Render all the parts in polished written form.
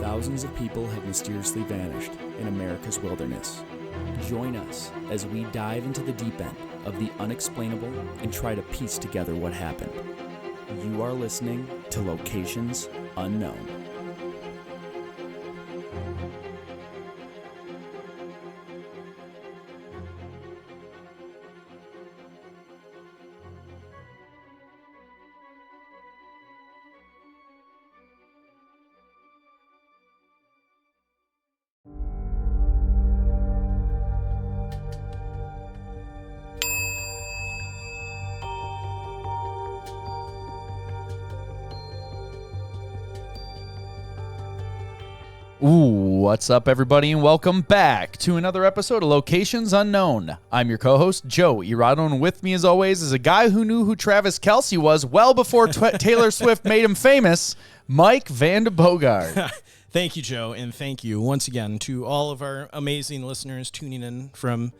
thousands of people have mysteriously vanished in America's wilderness. Join us as we dive into the deep end of the unexplainable and try to piece together what happened. You are listening to Locations Unknown. What's up, everybody, and welcome back to another episode of Locations Unknown. I'm your co-host, Joe Irado, and with me, as always, is a guy who knew who Travis Kelce was well before Taylor Swift made him famous, Mike Van de Bogart. Thank you, Joe, and thank you once again to all of our amazing listeners tuning in from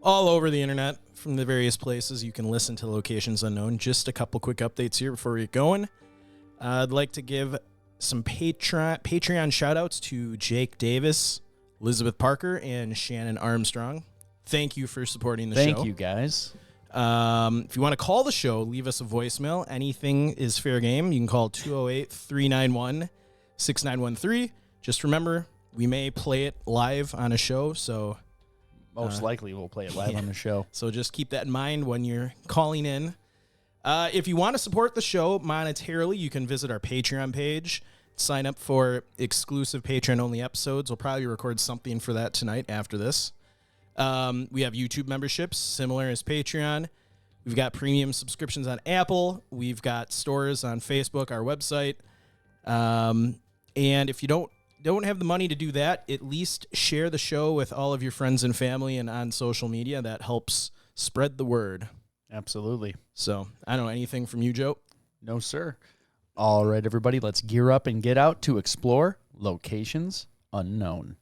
all over the internet, from the various places you can listen to Locations Unknown. Just a couple quick updates here before we get going. I'd like to give some Patreon shout-outs to Jake Davis, Elizabeth Parker, and Shannon Armstrong. Thank you for supporting the show. Thank you, guys. If you want to call the show, leave us a voicemail. Anything is fair game. You can call 208-391-6913. Just remember, we may play it live on a show, so Most likely we'll play it live on the show. So just keep that in mind when you're calling in. If you want to support the show monetarily, you can visit our Patreon page. Sign up for exclusive Patreon-only episodes. We'll probably record something for that tonight after this. We have YouTube memberships, similar as Patreon. We've got premium subscriptions on Apple. We've got stores on Facebook, our website. And if you don't have the money to do that, at least share the show with all of your friends and family and on social media. That helps spread the word. Absolutely. So, I don't know, anything from you, Joe? No, sir. All right, everybody, let's gear up and get out to explore Locations Unknown.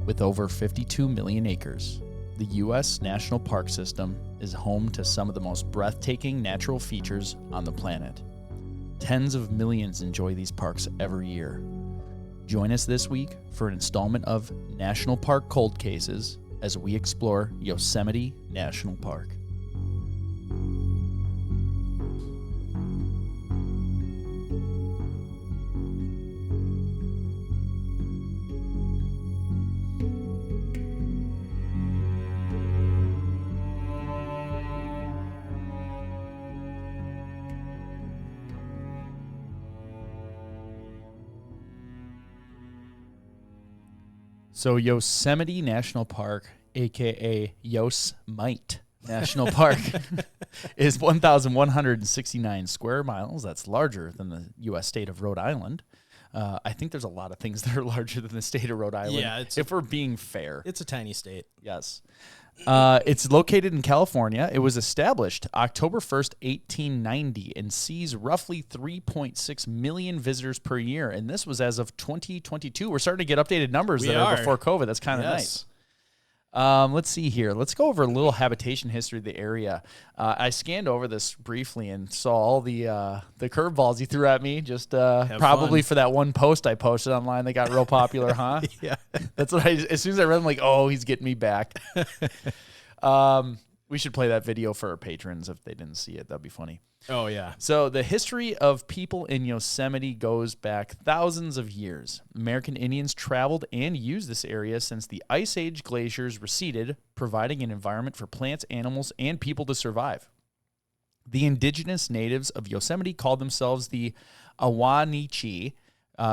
With over 52 million acres, the U.S. National Park System is home to some of the most breathtaking natural features on the planet. Tens of millions enjoy these parks every year. Join us this week for an installment of National Park Cold Cases as we explore Yosemite National Park. So Yosemite National Park, a.k.a. Yosemite National Park, is 1,169 square miles. That's larger than the U.S. state of Rhode Island. I think there's a lot of things that are larger than the state of Rhode Island, if we're being fair. It's a tiny state. Yes. It's located in California. It was established October 1st, 1890, and sees roughly 3.6 million visitors per year. And this was as of 2022. We're starting to get updated numbers that are before COVID. That's kind of nice. Let's see here. Let's go over a little habitation history of the area. I scanned over this briefly and saw all the curveballs you threw at me. Just probably for that one post I posted online that got real popular, huh? Yeah, that's what as soon as I read, I'm like, oh, he's getting me back. We should play that video for our patrons if they didn't see it. That'd be funny. Oh, yeah. So the history of people in Yosemite goes back thousands of years. American Indians traveled and used this area since the Ice Age glaciers receded, providing an environment for plants, animals, and people to survive. The indigenous natives of Yosemite called themselves the Awanichi,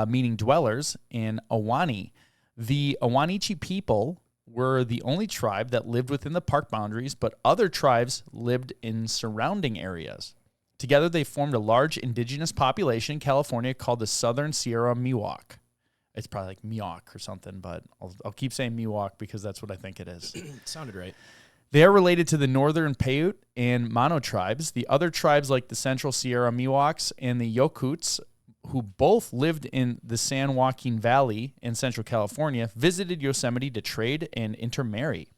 meaning dwellers, and Awani. The Awanichi people were the only tribe that lived within the park boundaries, but other tribes lived in surrounding areas. Together, they formed a large indigenous population in California called the Southern Sierra Miwok. It's probably like Miwok or something, but I'll keep saying Miwok because that's what I think it is. Sounded right. They are related to the Northern Paiute and Mono tribes. The other tribes like the Central Sierra Miwoks and the Yokuts, who both lived in the San Joaquin Valley in Central California, visited Yosemite to trade and intermarry.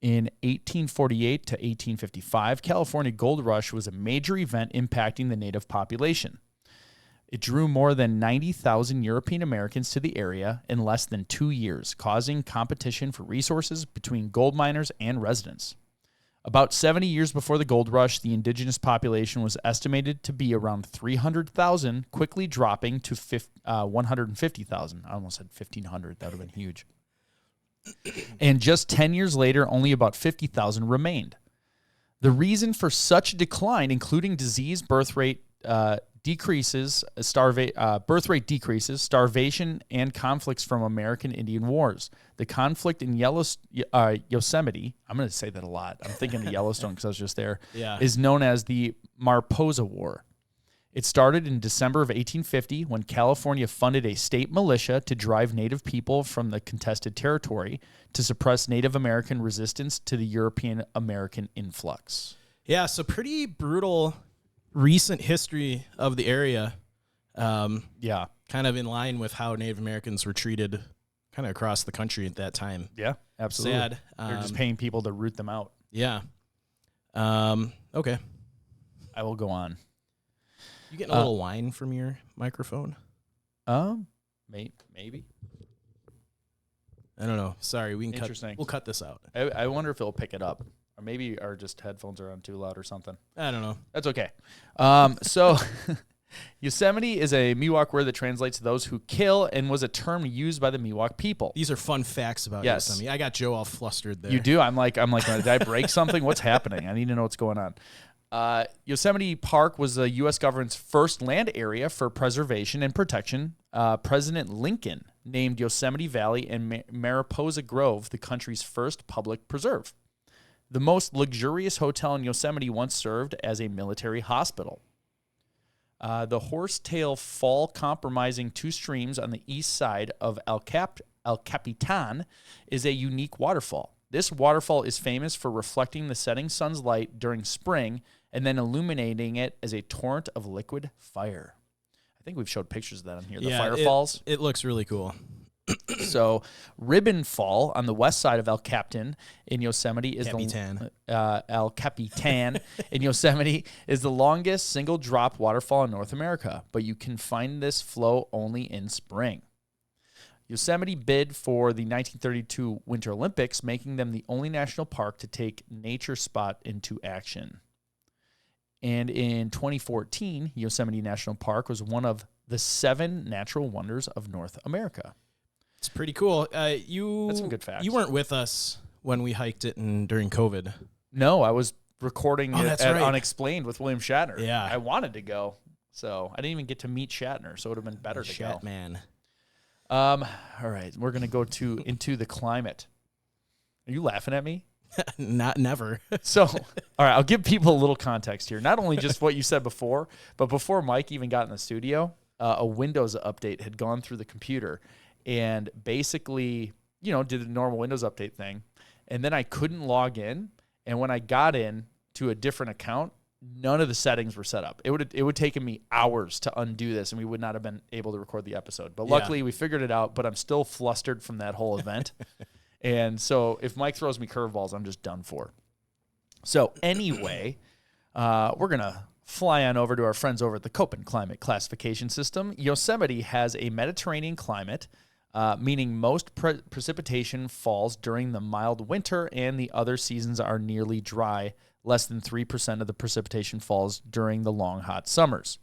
In 1848 to 1855, California Gold Rush was a major event impacting the native population. It drew more than 90,000 European Americans to the area in less than 2 years, causing competition for resources between gold miners and residents. About 70 years before the gold rush, the indigenous population was estimated to be around 300,000, quickly dropping to 150,000. I almost said 1,500. That would have been huge. And just 10 years later, only about 50,000 remained. The reason for such a decline, including disease, birth rate decreases, starvation, and conflicts from American Indian wars. The conflict in Yosemite, I'm going to say that a lot. I'm thinking of Yellowstone because I was just there, is known as the Mariposa War. It started in December of 1850 when California funded a state militia to drive Native people from the contested territory to suppress Native American resistance to the European American influx. Yeah, so pretty brutal recent history of the area. Kind of in line with how Native Americans were treated kind of across the country at that time. Yeah, absolutely. Sad. They're just paying people to root them out. Yeah. Okay. I will go on. You getting a little whine from your microphone? Maybe. I don't know. Sorry, we can Interesting. We'll cut this out. I wonder if it'll pick it up. Or maybe our just headphones are on too loud or something. I don't know. That's okay. So Yosemite is a Miwok word that translates to those who kill and was a term used by the Miwok people. These are fun facts about Yosemite. I got Joe all flustered there. You do? I'm like, did I break something? What's happening? I need to know what's going on. Yosemite Park was the U.S. government's first land area for preservation and protection. President Lincoln named Yosemite Valley and Mariposa Grove the country's first public preserve. The most luxurious hotel in Yosemite once served as a military hospital. The Horsetail Fall, comprising two streams on the east side of El Capitan, is a unique waterfall. This waterfall is famous for reflecting the setting sun's light during spring and then illuminating it as a torrent of liquid fire. I think we've showed pictures of that on here. The fire falls. It looks really cool. So, Ribbon Fall on the west side of El Capitan in Yosemite is El Capitan in Yosemite is the longest single drop waterfall in North America, but you can find this flow only in spring. Yosemite bid for the 1932 Winter Olympics, making them the only national park to take nature spot into action. And in 2014, Yosemite National Park was one of the 7 natural wonders of North America. It's pretty cool. That's some good facts. You weren't with us when we hiked it during COVID. No, I was recording it at right. Unexplained with William Shatner. Yeah. I wanted to go, so I didn't even get to meet Shatner, so it would have been better to go. Man. All right, we're going to go into the climate. Are you laughing at me? Never. So, all right, I'll give people a little context here. Not only just what you said before, but before Mike even got in the studio, a Windows update had gone through the computer and basically, did a normal Windows update thing. And then I couldn't log in. And when I got in to a different account, none of the settings were set up. It would taken me hours to undo this, and we would not have been able to record the episode. But luckily, we figured it out. But I'm still flustered from that whole event. And so if Mike throws me curveballs, I'm just done for. So anyway, we're going to fly on over to our friends over at the Köppen Climate Classification System. Yosemite has a Mediterranean climate, meaning most precipitation falls during the mild winter and the other seasons are nearly dry. Less than 3% of the precipitation falls during the long, hot summers.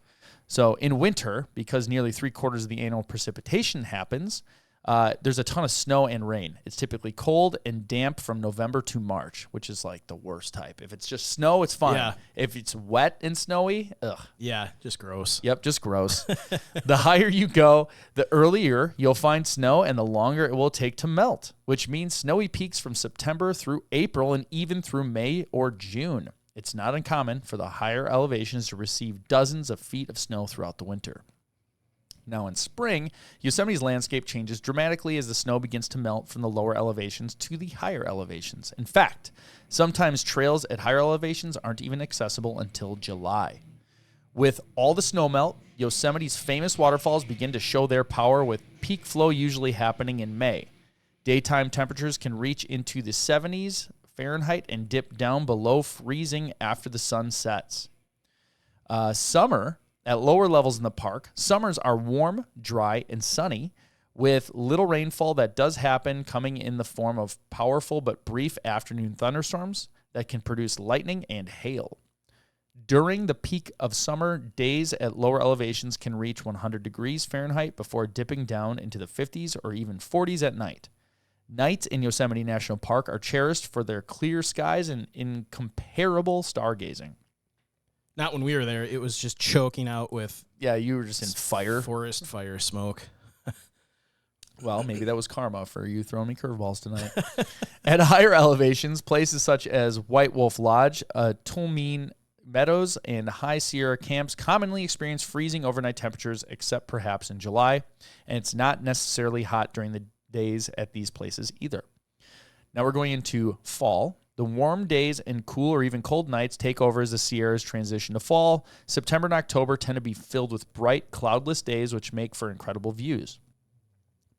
So in winter, because nearly 3/4 of the annual precipitation happens, there's a ton of snow and rain. It's typically cold and damp from November to March, which is like the worst type. If it's just snow, it's fine. Yeah. If it's wet and snowy, ugh. Yeah, just gross. Yep, just gross. The higher you go, the earlier you'll find snow and the longer it will take to melt, which means snowy peaks from September through April and even through May or June. It's not uncommon for the higher elevations to receive dozens of feet of snow throughout the winter. Now in spring, Yosemite's landscape changes dramatically as the snow begins to melt from the lower elevations to the higher elevations. In fact, sometimes trails at higher elevations aren't even accessible until July. With all the snow melt, Yosemite's famous waterfalls begin to show their power, with peak flow usually happening in May. Daytime temperatures can reach into the 70s Fahrenheit and dip down below freezing after the sun sets. Summer, at lower levels in the park, summers are warm, dry, and sunny, with little rainfall that does happen coming in the form of powerful but brief afternoon thunderstorms that can produce lightning and hail. During the peak of summer, days at lower elevations can reach 100 degrees Fahrenheit before dipping down into the 50s or even 40s at night. Nights in Yosemite National Park are cherished for their clear skies and incomparable stargazing. Not when we were there. It was just choking out with Yeah, you were just in fire. forest fire smoke. Well, maybe that was karma for you throwing me curveballs tonight. At higher elevations, places such as White Wolf Lodge, Tulmine Meadows, and High Sierra camps commonly experience freezing overnight temperatures, except perhaps in July, and it's not necessarily hot during the days at these places either. Now we're going into fall. The warm days and cool or even cold nights take over as the Sierras transition to fall. September and October tend to be filled with bright, cloudless days, which make for incredible views.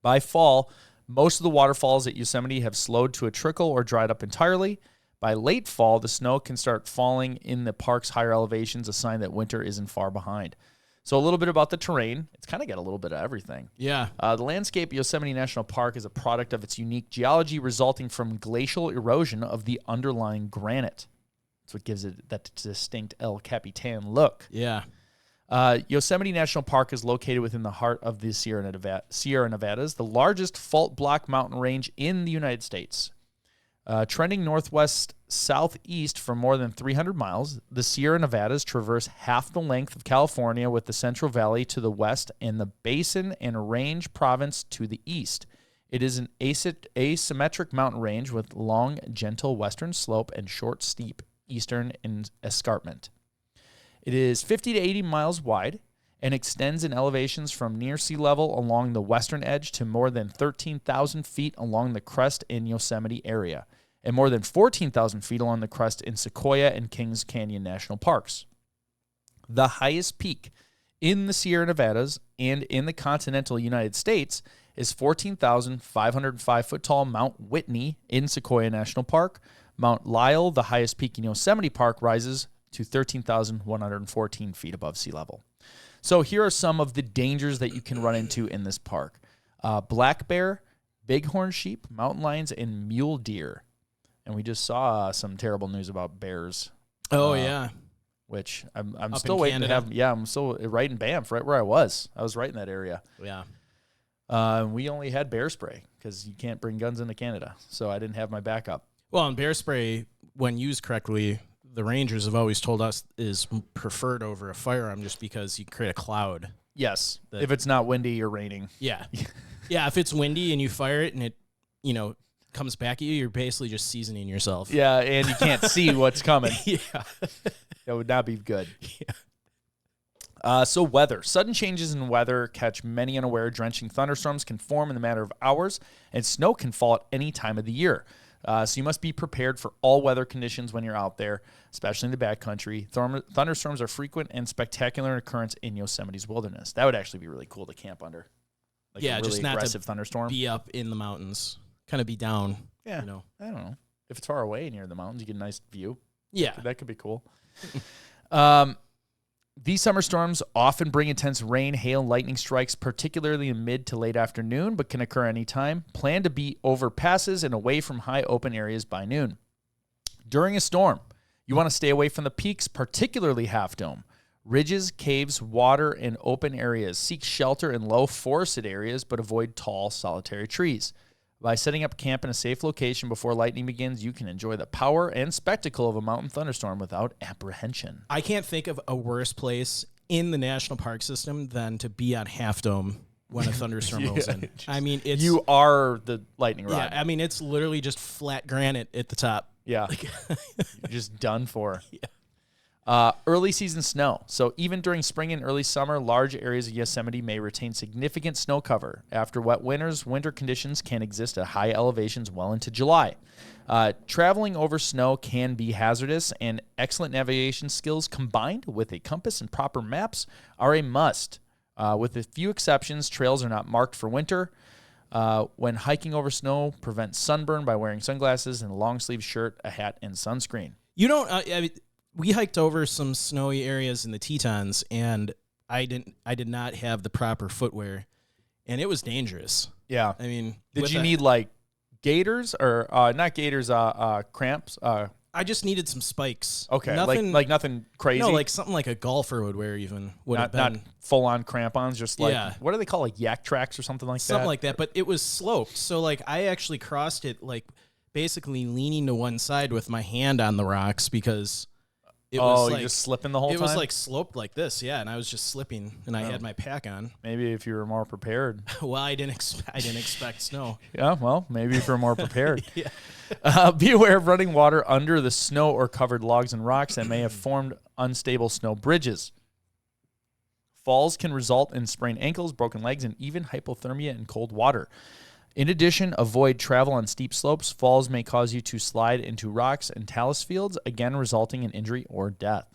By fall, most of the waterfalls at Yosemite have slowed to a trickle or dried up entirely. By late fall, the snow can start falling in the park's higher elevations, a sign that winter isn't far behind. So a little bit about the terrain. It's kind of got a little bit of everything. Yeah. The landscape of Yosemite National Park is a product of its unique geology resulting from glacial erosion of the underlying granite. That's what gives it that distinct El Capitan look. Yeah. Yosemite National Park is located within the heart of the Sierra Nevadas, the largest fault block mountain range in the United States. Trending northwest-southeast for more than 300 miles, the Sierra Nevadas traverse half the length of California, with the Central Valley to the west and the Basin and Range Province to the east. It is an asymmetric mountain range with long, gentle western slope and short, steep eastern escarpment. It is 50 to 80 miles wide and extends in elevations from near sea level along the western edge to more than 13,000 feet along the crest in Yosemite area, and more than 14,000 feet along the crest in Sequoia and Kings Canyon National Parks. The highest peak in the Sierra Nevadas and in the continental United States is 14,505-foot tall Mount Whitney in Sequoia National Park. Mount Lyell, the highest peak in Yosemite Park, rises to 13,114 feet above sea level. So here are some of the dangers that you can run into in this park. Black bear, bighorn sheep, mountain lions, and mule deer. And we just saw some terrible news about bears. Oh, yeah. Which I'm Up still in waiting Canada. to have. Yeah, I'm still right in Banff, right where I was. I was right in that area. Yeah. We only had bear spray because you can't bring guns into Canada. So I didn't have my backup. Well, and bear spray, when used correctly, the rangers have always told us is preferred over a firearm just because you create a cloud. Yes, if it's not windy or raining. Yeah. Yeah, if it's windy and you fire it and it, comes back at you, you're basically just seasoning yourself. Yeah, and you can't see what's coming. Yeah. That would not be good. So weather. Sudden changes in weather catch many unaware. Drenching thunderstorms can form in the matter of hours, and snow can fall at any time of the year. So you must be prepared for all weather conditions when you're out there, especially in the backcountry. Thunderstorms are frequent and spectacular occurrence in Yosemite's wilderness. That would actually be really cool to camp under. Like a really just not aggressive to thunderstorm. be up in the mountains. Kind of be down. Yeah, I don't know. If it's far away and you're in the mountains, you get a nice view. Yeah. That could be cool. These summer storms often bring intense rain, hail, and lightning strikes, particularly in mid to late afternoon, but can occur anytime. Plan to be over passes and away from high open areas by noon. During a storm, you want to stay away from the peaks, particularly Half Dome. Ridges, caves, water, and open areas. Seek shelter in low forested areas, but avoid tall, solitary trees. By setting up camp in a safe location before lightning begins, you can enjoy the power and spectacle of a mountain thunderstorm without apprehension. I can't think of a worse place in the national park system than to be on Half Dome when a thunderstorm rolls in. I mean, it's... You are the lightning rod. Yeah, I mean, it's literally just flat granite at the top. Yeah. You're just done for. Early season snow. So even during spring and early summer, large areas of Yosemite may retain significant snow cover. After wet winters, winter conditions can exist at high elevations well into July. Traveling over snow can be hazardous, and excellent navigation skills combined with a compass and proper maps are a must. With a few exceptions, trails are not marked for winter. When hiking over snow, prevent sunburn by wearing sunglasses and a long-sleeve shirt, a hat, and sunscreen. You don't. We hiked over some snowy areas in the Tetons, and I did not have the proper footwear, and it was dangerous. Yeah. I mean, did you need like gaiters or not gaiters? Cramps. I just needed some spikes. Okay, nothing, like nothing crazy. No, like something like a golfer would wear. Not full on crampons. Just like yeah. What do they call, like yak tracks or something like that? Something like that. But it was sloped, so like I actually crossed it like basically leaning to one side with my hand on the rocks because. It was like, you're just slipping the whole time? It was like sloped like this, yeah, and I was just slipping, and I had my pack on. Maybe if you were more prepared. Well, I didn't expect snow. Yeah, well, maybe if you're more prepared. Yeah. Be aware of running water under the snow or covered logs and rocks that may have formed unstable snow bridges. Falls can result in sprained ankles, broken legs, and even hypothermia in cold water. In addition, avoid travel on steep slopes. Falls may cause you to slide into rocks and talus fields, again resulting in injury or death.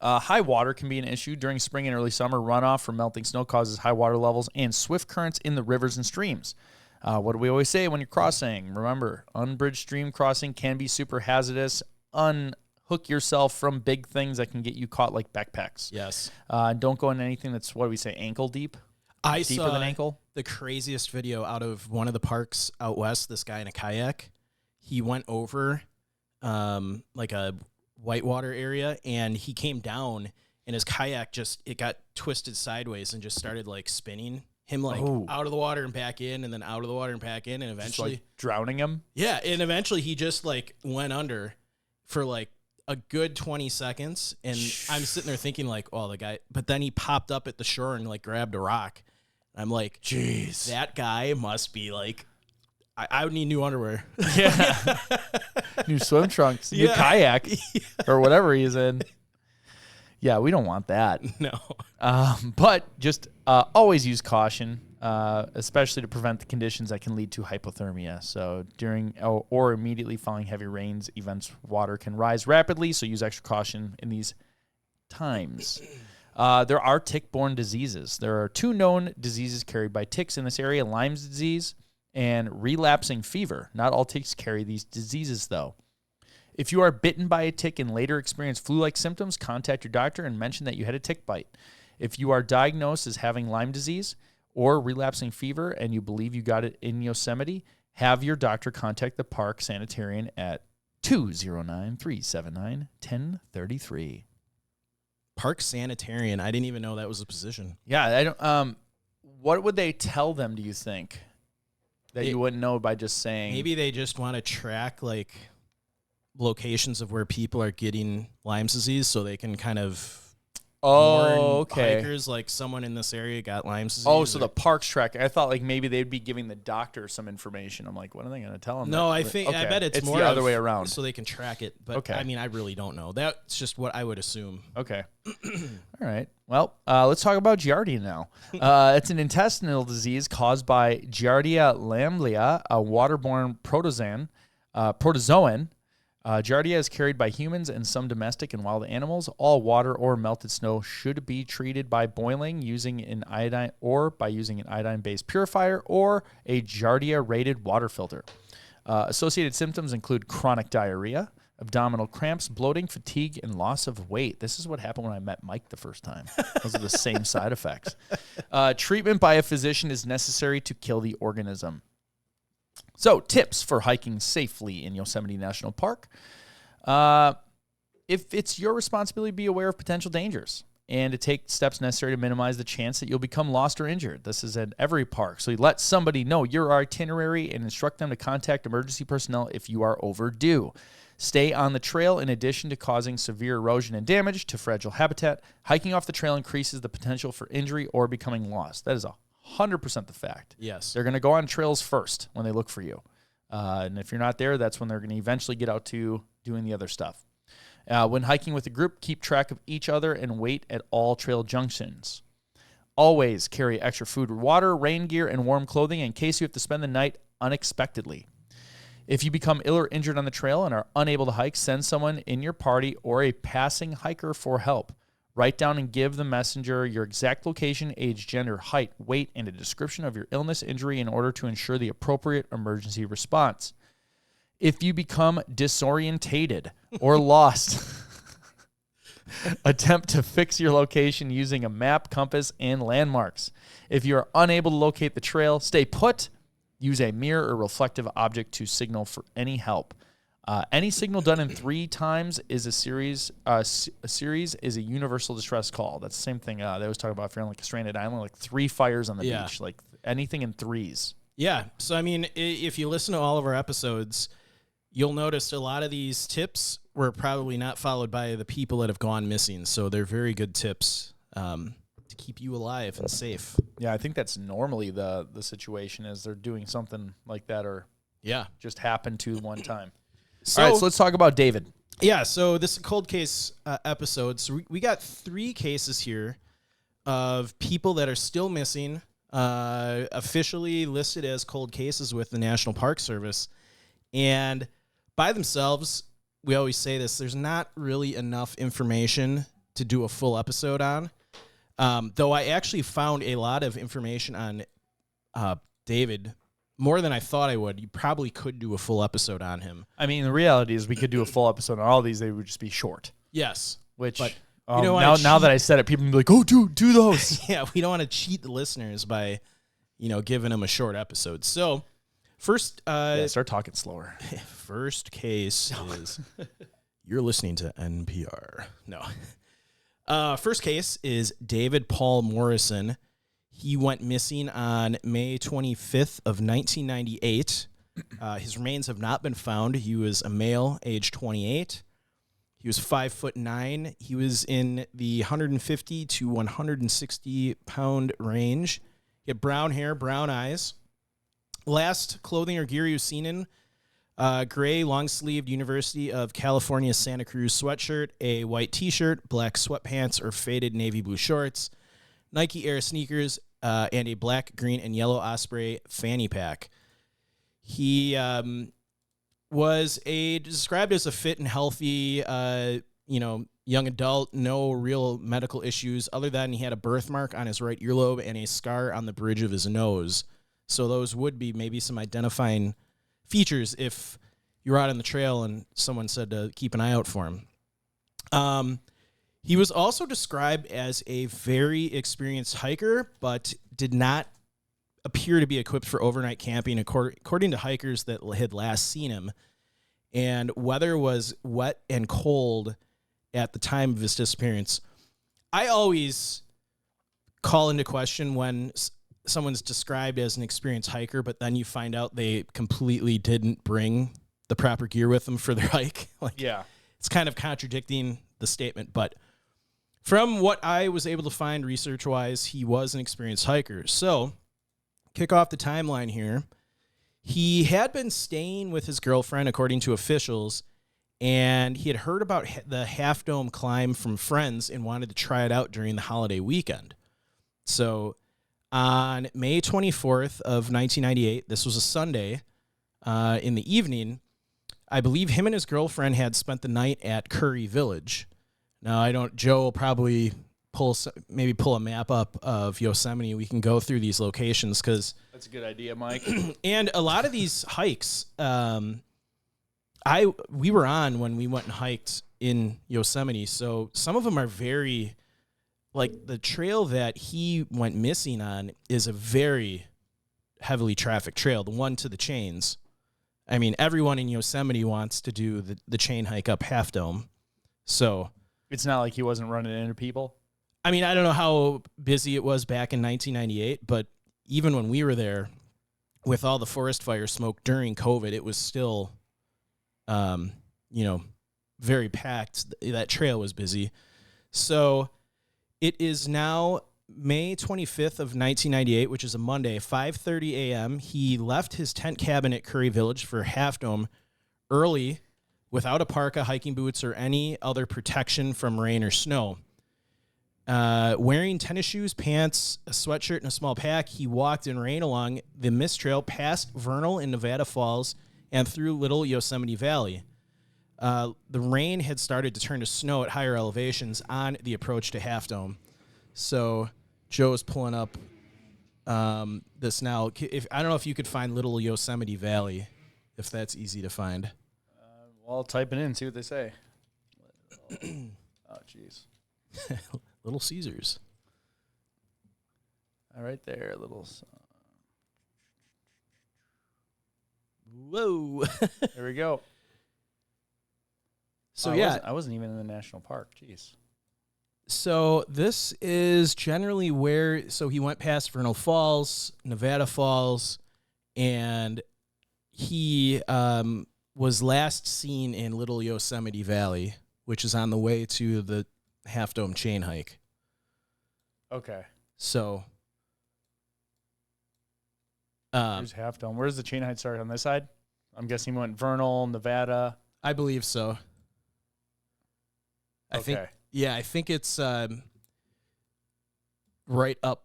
High water can be an issue. During spring and early summer, runoff from melting snow causes high water levels and swift currents in the rivers and streams. What do we always say when you're crossing? Remember, unbridged stream crossing can be super hazardous. Unhook yourself from big things that can get you caught, like backpacks. Yes. Don't go in anything that's, what do we say, ankle deep? Deeper than ankle? The craziest video out of one of the parks out west, this guy in a kayak, he went over like a whitewater area, and he came down, and his kayak it got twisted sideways and just started like spinning him like out of the water and back in, and then out of the water and back in, and eventually just, like, drowning him. Yeah, and eventually he just like went under for like a good 20 seconds, and I'm sitting there thinking like, oh, the guy, but then he popped up at the shore and like grabbed a rock. I'm like, jeez, that guy must be like, I would need new underwear. Yeah. New swim trunks, new kayak, or whatever he's in. Yeah, we don't want that. No. But just always use caution, especially to prevent the conditions that can lead to hypothermia. So during or immediately following heavy rains, events, water can rise rapidly, so use extra caution in these times. There are tick-borne diseases. There are 2 known diseases carried by ticks in this area, Lyme's disease and relapsing fever. Not all ticks carry these diseases, though. If you are bitten by a tick and later experience flu-like symptoms, contact your doctor and mention that you had a tick bite. If you are diagnosed as having Lyme disease or relapsing fever and you believe you got it in Yosemite, have your doctor contact the park sanitarian at 209-379-1033. Park sanitarian. I didn't even know that was a position. Yeah, I don't. What would they tell them, do you think? That you wouldn't know by just saying? Maybe they just want to track like locations of where people are getting Lyme disease, so they can kind of warn hikers like someone in this area got Lyme disease. Oh, so the park's tracking. I thought like maybe they'd be giving the doctor some information. I'm like, what are they going to tell him? No, I bet it's more the other way around, so they can track it. But I mean, I really don't know. That's just what I would assume. Okay. All right. Well, let's talk about Giardia now. It's an intestinal disease caused by Giardia lamblia, a waterborne protozoan. Giardia is carried by humans and some domestic and wild animals. All water or melted snow should be treated by boiling using an iodine or by using an iodine-based purifier or a Giardia-rated water filter. Associated symptoms include chronic diarrhea, abdominal cramps, bloating, fatigue, and loss of weight. This is what happened when I met Mike the first time. Those are the same side effects. Treatment by a physician is necessary to kill the organism. So, tips for hiking safely in Yosemite National Park. If it's your responsibility, be aware of potential dangers and to take steps necessary to minimize the chance that you'll become lost or injured. This is at every park. So, you let somebody know your itinerary and instruct them to contact emergency personnel if you are overdue. Stay on the trail in addition to causing severe erosion and damage to fragile habitat. Hiking off the trail increases the potential for injury or becoming lost. That is 100% the fact. Yes. They're going to go on trails first when they look for you. And if you're not there, that's when they're going to eventually get out to doing the other stuff. When hiking with a group, keep track of each other and wait at all trail junctions. Always carry extra food, water, rain gear, and warm clothing in case you have to spend the night unexpectedly. If you become ill or injured on the trail and are unable to hike, send someone in your party or a passing hiker for help. Write down and give the messenger your exact location, age, gender, height, weight, and a description of your illness, injury in order to ensure the appropriate emergency response. If you become disorientated or lost, attempt to fix your location using a map, compass, and landmarks. If you are unable to locate the trail, stay put. Use a mirror or reflective object to signal for any help. Any signal done in 3 times is a series. A series is a universal distress call. That's the same thing they always talk about if you're on like a stranded island, like 3 fires on the beach, like anything in 3s. Yeah. So, I mean, if you listen to all of our episodes, you'll notice a lot of these tips were probably not followed by the people that have gone missing. So they're very good tips to keep you alive and safe. Yeah, I think that's normally the situation is they're doing something like that or just happened to one time. So, all right, so let's talk about David. Yeah, so this is a cold case episode. So we got 3 cases here of people that are still missing, officially listed as cold cases with the National Park Service. And by themselves, we always say this, there's not really enough information to do a full episode on. Though I actually found a lot of information on David, more than I thought I would. You probably could do a full episode on him. I mean, the reality is we could do a full episode on all these. They would just be short. Yes. Which, but, now that I said it, people will be like, oh, do those. Yeah, we don't want to cheat the listeners by, giving them a short episode. So, first... start talking slower. First case is... You're listening to NPR. No. First case is David Paul Morrison. He went missing on May 25th of 1998. His remains have not been found. He was a male, age 28. He was 5'9". He was in the 150 to 160 pound range. He had brown hair, brown eyes. Last clothing or gear he was seen in, gray long-sleeved University of California Santa Cruz sweatshirt, a white T-shirt, black sweatpants or faded navy blue shorts, Nike Air sneakers, and a black, green, and yellow Osprey fanny pack. He was described as a fit and healthy, young adult, no real medical issues other than he had a birthmark on his right earlobe and a scar on the bridge of his nose. So those would be maybe some identifying features if you're out on the trail and someone said to keep an eye out for him. He was also described as a very experienced hiker, but did not appear to be equipped for overnight camping, according to hikers that had last seen him. And weather was wet and cold at the time of his disappearance. I always call into question when someone's described as an experienced hiker, but then you find out they completely didn't bring the proper gear with them for their hike. It's kind of contradicting the statement, but from what I was able to find research-wise, he was an experienced hiker. So, kick off the timeline here. He had been staying with his girlfriend, according to officials, and he had heard about the Half Dome climb from friends and wanted to try it out during the holiday weekend. So, on May 24th of 1998, this was a Sunday, in the evening, I believe him and his girlfriend had spent the night at Curry Village. Now, Joe will probably pull a map up of Yosemite. We can go through these locations because that's a good idea, Mike. And a lot of these hikes, we were on when we went and hiked in Yosemite. So some of them are very, like the trail that he went missing on is a very heavily trafficked trail. The one to the chains. I mean, everyone in Yosemite wants to do the chain hike up Half Dome. So it's not like he wasn't running into people. I mean, I don't know how busy it was back in 1998, but even when we were there with all the forest fire smoke during COVID, it was still, very packed. That trail was busy. So it is now May 25th of 1998, which is a Monday, 5:30 a.m. He left his tent cabin at Curry Village for Half Dome early without a parka, hiking boots, or any other protection from rain or snow. Wearing tennis shoes, pants, a sweatshirt, and a small pack, he walked in rain along the mist trail past Vernal and Nevada Falls and through Little Yosemite Valley. The rain had started to turn to snow at higher elevations on the approach to Half Dome. So Joe's pulling up this now. I don't know if you could find Little Yosemite Valley, if that's easy to find. Well, I'll type it in and see what they say. Oh, jeez. Little Caesars. All right there, little. Whoa. There we go. So, I wasn't even in the national park. Jeez. So this is generally where, so he went past Vernal Falls, Nevada Falls, and he was last seen in Little Yosemite Valley, which is on the way to the Half Dome chain hike. Okay. So here's Half Dome. Where's the chain hike start on this side? I'm guessing he went Vernal, Nevada. I believe so. I think it's right up,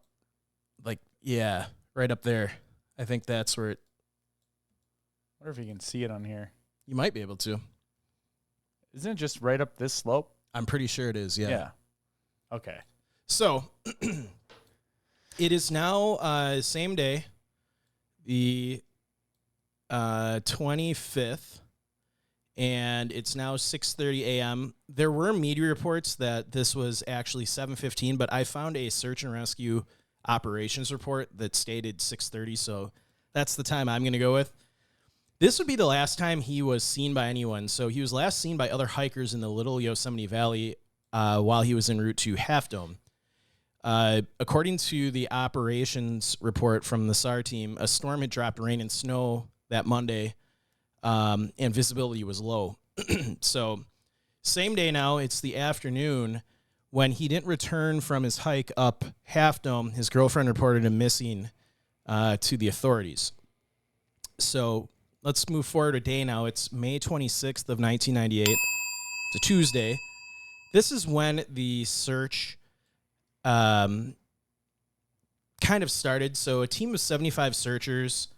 right up there. I think that's where it. I wonder if you can see it on here. You might be able to. Isn't it just right up this slope? I'm pretty sure it is, yeah. Okay. So, it is now same day, the 25th, and it's now 6:30 a.m. There were media reports that this was actually 7:15, but I found a search and rescue operations report that stated 6:30, so that's the time I'm going to go with. This would be the last time he was seen by anyone. So he was last seen by other hikers in the Little Yosemite Valley while he was en route to Half Dome. According to the operations report from the SAR team, a storm had dropped rain and snow that Monday, and visibility was low. So same day now, it's the afternoon. When he didn't return from his hike up Half Dome, his girlfriend reported him missing to the authorities. So let's move forward a day now. It's May 26th of 1998. It's a Tuesday. This is when the search kind of started. So a team of 75 searchers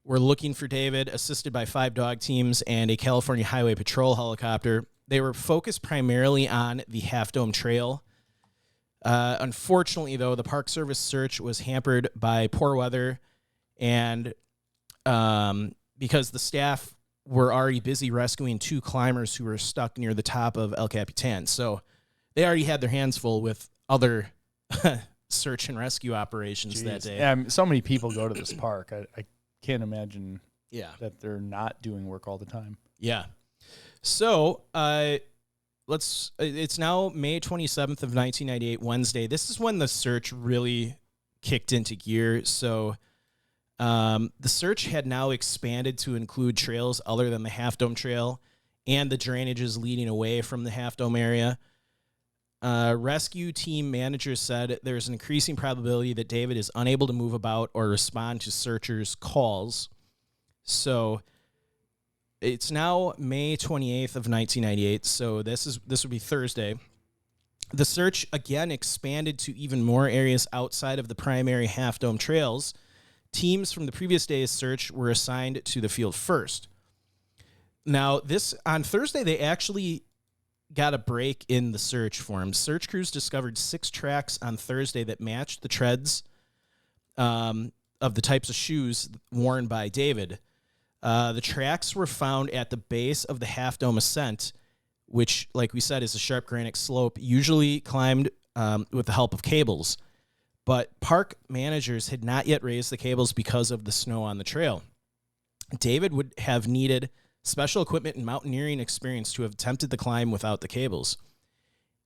were looking for David, assisted by 5 dog teams and a California Highway Patrol helicopter. They were focused primarily on the Half Dome Trail. Unfortunately, though, the Park Service search was hampered by poor weather and because the staff were already busy rescuing 2 climbers who were stuck near the top of El Capitan. So they already had their hands full with other search and rescue operations that day. Yeah, so many people go to this park. I can't imagine that they're not doing work all the time. Yeah. So it's now May 27th of 1998, Wednesday. This is when the search really kicked into gear. So the search had now expanded to include trails other than the Half Dome Trail and the drainages leading away from the Half Dome area. Rescue team managers said there's an increasing probability that David is unable to move about or respond to searchers' calls. So it's now May 28th of 1998, so this would be Thursday. The search again expanded to even more areas outside of the primary Half Dome trails. Teams from the previous day's search were assigned to the field first. Now, on Thursday, they actually got a break in the search for him. Search crews discovered 6 tracks on Thursday that matched the treads of the types of shoes worn by David. The tracks were found at the base of the Half Dome ascent, which, like we said, is a sharp granite slope, usually climbed with the help of cables. But park managers had not yet raised the cables because of the snow on the trail. David would have needed special equipment and mountaineering experience to have attempted the climb without the cables.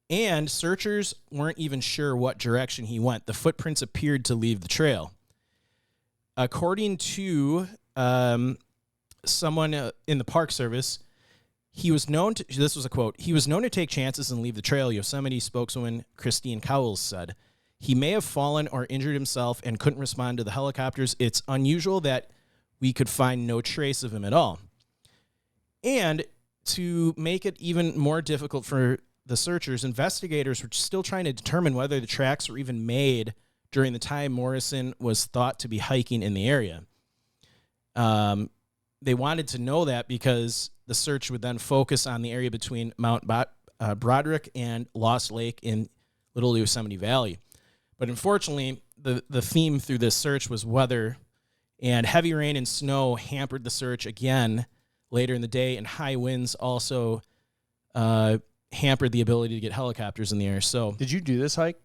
And searchers weren't even sure what direction he went. The footprints appeared to leave the trail. According to someone in the Park Service, he was known to, this was a quote, he was known to take chances and leave the trail, Yosemite spokeswoman Christine Cowles said. He may have fallen or injured himself and couldn't respond to the helicopters. It's unusual that we could find no trace of him at all. And to make it even more difficult for the searchers, investigators were still trying to determine whether the tracks were even made during the time Morrison was thought to be hiking in the area. They wanted to know that because the search would then focus on the area between Mount Broderick and Lost Lake in Little Yosemite Valley. But unfortunately, the theme through this search was weather, and heavy rain and snow hampered the search again later in the day, and high winds also hampered the ability to get helicopters in the air. So, Did you do this hike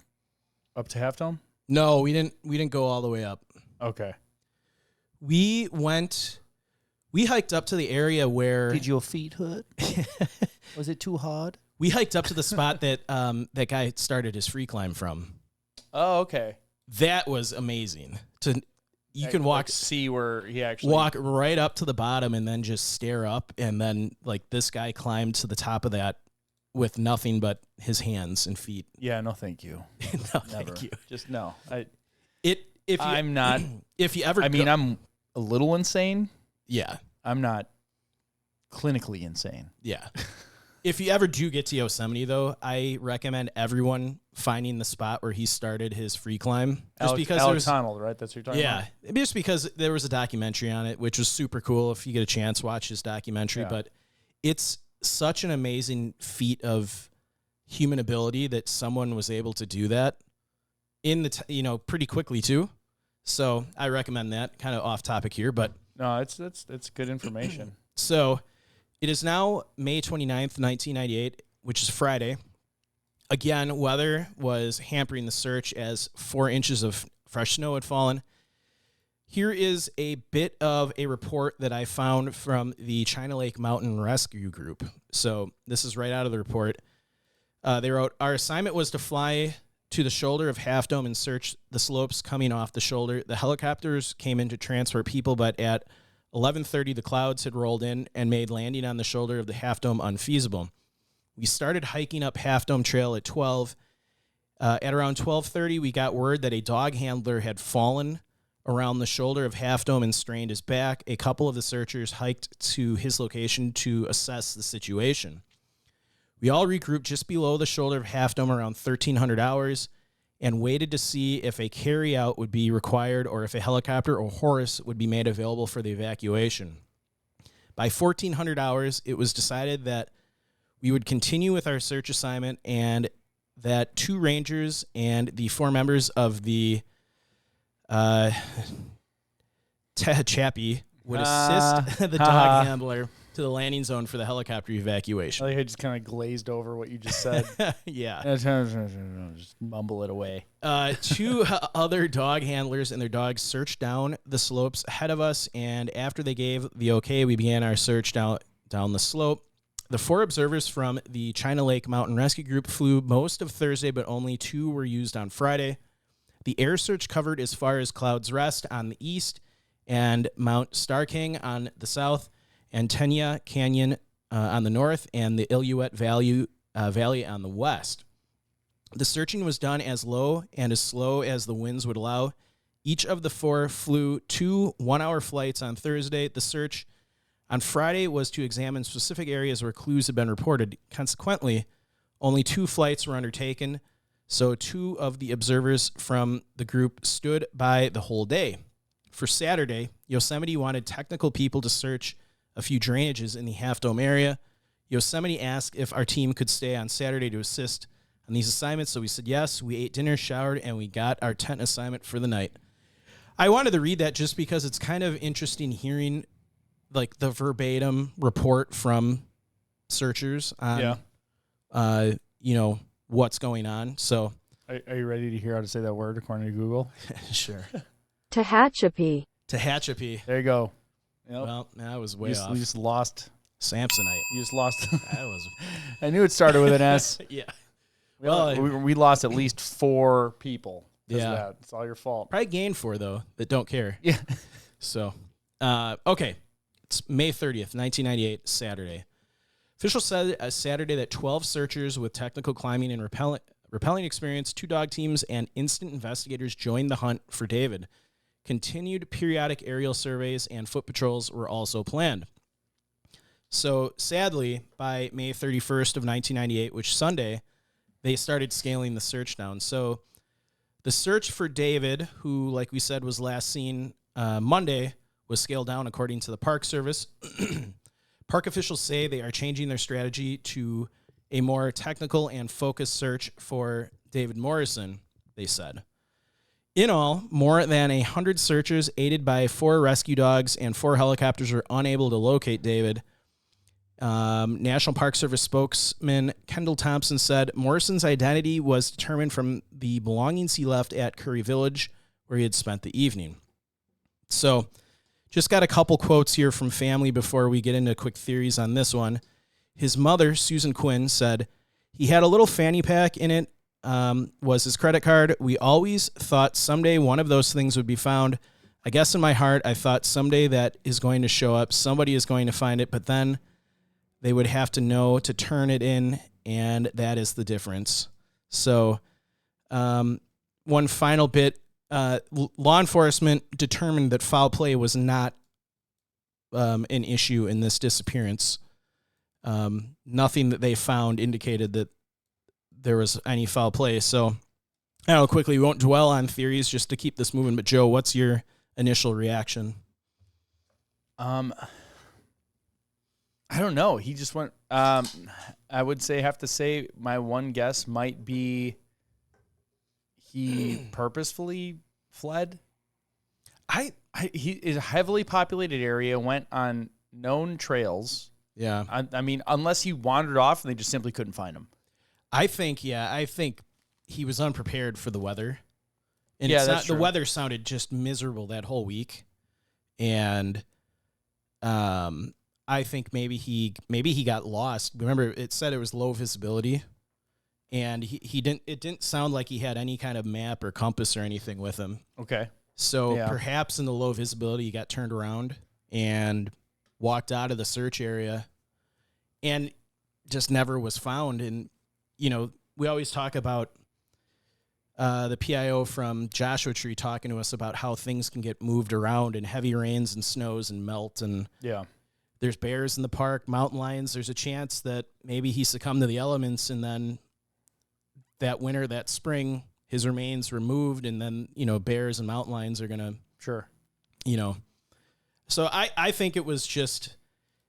up to Half Dome? no, we didn't go all the way up. Okay. We hiked up to the area where your feet hurt? Was it too hard? we hiked up to the spot that that guy started his free climb from. Oh, okay. That was amazing. You can walk, see where he actually walk right up to the bottom and then just stare up, and then like this guy climbed to the top of that with nothing but his hands and feet. Yeah, no, thank you. No, Never. thank you. Just no. I'm not. If you ever, I'm a little insane. yeah, I'm not clinically insane. yeah. If you ever do get to Yosemite, though, I recommend everyone finding the spot where he started his free climb. Just because Alex Honnold, right? That's what you're talking about? Yeah, just because there was a documentary on it, which was super cool. If you get a chance, watch his documentary. Yeah. But it's such an amazing feat of human ability that someone was able to do that in the pretty quickly too. So I recommend that. Kind of off topic here, but No, it's good information. so it is now May 29th, 1998, which is Friday. Again, weather was hampering the search as 4 inches of fresh snow had fallen. Here is a bit of a report that I found from the China Lake Mountain Rescue Group. So this is right out of the report. They wrote, "Our assignment was to fly to the shoulder of Half Dome and search the slopes coming off the shoulder. The helicopters came in to transport people, but at 11:30, the clouds had rolled in and made landing on the shoulder of the Half Dome unfeasible. We started hiking up Half Dome Trail at 12. At around 12:30, we got word that a dog handler had fallen around the shoulder of Half Dome and strained his back. A couple of the searchers hiked to his location to assess the situation. We all regrouped just below the shoulder of Half Dome around 1300 hours and waited to see if a carryout would be required or if a helicopter or horse would be made available for the evacuation. By 1400 hours, it was decided that we would continue with our search assignment and that 2 rangers and the 4 members of the Tehachapi would assist the dog handler to the landing zone for the helicopter evacuation. I just kind of glazed over what you just said. Yeah. Just mumble it away. 2 other dog handlers and their dogs searched down the slopes ahead of us, and after they gave the okay, we began our search down the slope. The 4 observers from the China Lake Mountain Rescue Group flew most of Thursday, but only 2 were used on Friday. The air search covered as far as Clouds Rest on the east and Mount Star King on the south, and Tenya Canyon on the north, and the Illilouette Valley on the west. The searching was done as low and as slow as the winds would allow. Each of the 4 flew 2 one-hour flights on Thursday. The search on Friday was to examine specific areas where clues had been reported. Consequently, only 2 flights were undertaken, so 2 of the observers from the group stood by the whole day. For Saturday, Yosemite wanted technical people to search a few drainages in the Half Dome area. Yosemite asked if our team could stay on Saturday to assist on these assignments, so we said yes. We ate dinner, showered, and we got our tent assignment for the night. I wanted to read that just because it's kind of interesting hearing like the verbatim report from searchers on, what's going on. So, are you ready to hear how to say that word according to Google? Sure. Tehachapi. Tehachapi. There you go. Yep. Well, that was way off. You just lost. Samsonite. You just lost. That was. I knew it started with an S. Yeah. We lost at least 4 people. Yeah. That. It's all your fault. Probably gained 4, though, that don't care. Yeah. So, okay. It's May 30th, 1998, Saturday. Officials said Saturday that 12 searchers with technical climbing and rappelling experience, 2 dog teams, and instant investigators joined the hunt for David. Continued periodic aerial surveys and foot patrols were also planned. So sadly, by May 31st of 1998, which Sunday, they started scaling the search down. So the search for David, who, like we said, was last seen Monday, was scaled down according to the Park Service. Park officials say they are changing their strategy to a more technical and focused search for David Morrison, they said. In all, more than 100 searchers, aided by 4 rescue dogs and 4 helicopters, were unable to locate David. National Park Service spokesman Kendall Thompson said Morrison's identity was determined from the belongings he left at Curry Village, where he had spent the evening. So, just got a couple quotes here from family before we get into quick theories on this one. His mother, Susan Quinn, said, he had a little fanny pack in it, was his credit card. We always thought someday one of those things would be found. I guess in my heart, I thought someday that is going to show up. Somebody is going to find it, but then they would have to know to turn it in, and that is the difference. So one final bit, law enforcement determined that foul play was not an issue in this disappearance. Nothing that they found indicated that there was any foul play. So I don't know, quickly, we won't dwell on theories just to keep this moving. But Joe, what's your initial reaction? I don't know. He just went. I would have to say my one guess might be he purposefully fled. He is a heavily populated area, went on known trails. Yeah. I mean, unless he wandered off and they just simply couldn't find him. I think he was unprepared for the weather. And yeah, that's true. The weather sounded just miserable that whole week. And I think maybe he got lost. Remember, it said it was low visibility, and he didn't. It didn't sound like he had any kind of map or compass or anything with him. Okay. So yeah. Perhaps in the low visibility, he got turned around and walked out of the search area, and just never was found. And we always talk about the PIO from Joshua Tree talking to us about how things can get moved around in heavy rains and snows and melt and yeah. There's bears in the park, mountain lions. There's a chance that maybe he succumbed to the elements, and then that winter, that spring, his remains were moved, and then, bears and mountain lions are going to... Sure. So I think it was just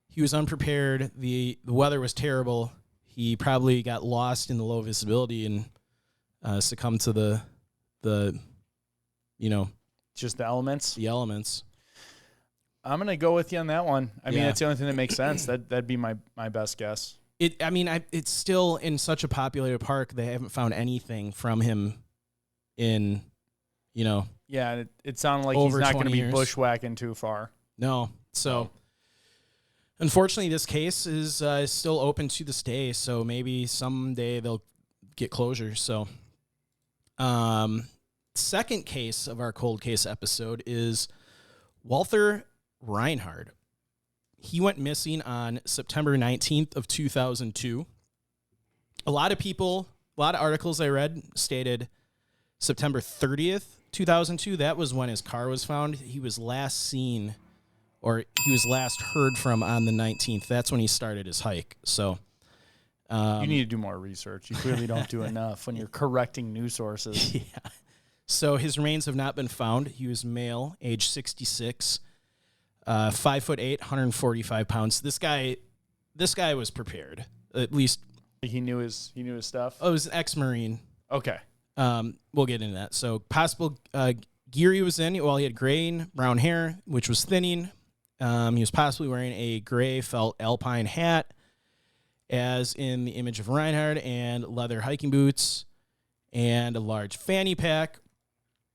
he was unprepared. The weather was terrible. He probably got lost in the low visibility and succumbed to the just the elements. The elements. I'm going to go with you on that one. I mean, that's the only thing that makes sense. That'd be my best guess. It's still in such a populated park. They haven't found anything from him in, Yeah, it sounded like he's not going to be bushwhacking too far. No. So, unfortunately, this case is still open to this day. So maybe someday they'll get closure. So, second case of our cold case episode is Walther Reinhard. He went missing on September 19th of 2002. A lot of articles I read stated September 30th, 2002. That was when his car was found. He was last seen, or he was last heard from on the 19th. That's when he started his hike. So you need to do more research. You clearly don't do enough when you're correcting news sources. Yeah. So his remains have not been found. He was male, age 66, 5'8", 145 pounds. This guy was prepared. At least he knew his stuff. Oh, he was an ex-Marine. Okay. We'll get into that. So possible gear he was in. Well, he had gray and brown hair, which was thinning. He was possibly wearing a gray felt alpine hat, as in the image of Reinhard, and leather hiking boots, and a large fanny pack.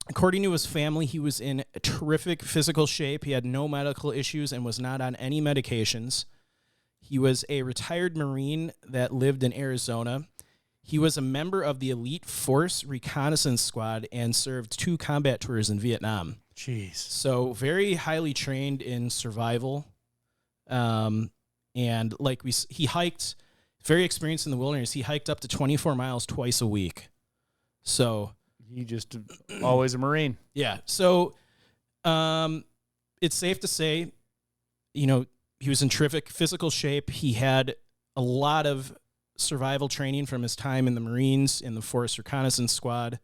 According to his family, he was in terrific physical shape. He had no medical issues and was not on any medications. He was a retired Marine that lived in Arizona. He was a member of the Elite Force Reconnaissance Squad and served 2 combat tours in Vietnam. Jeez. So very highly trained in survival. And he hiked, very experienced in the wilderness. He hiked up to 24 miles twice a week. So he just always a Marine. Yeah. So it's safe to say, He was in terrific physical shape. He had a lot of survival training from his time in the Marines, in the Forest Reconnaissance Squad.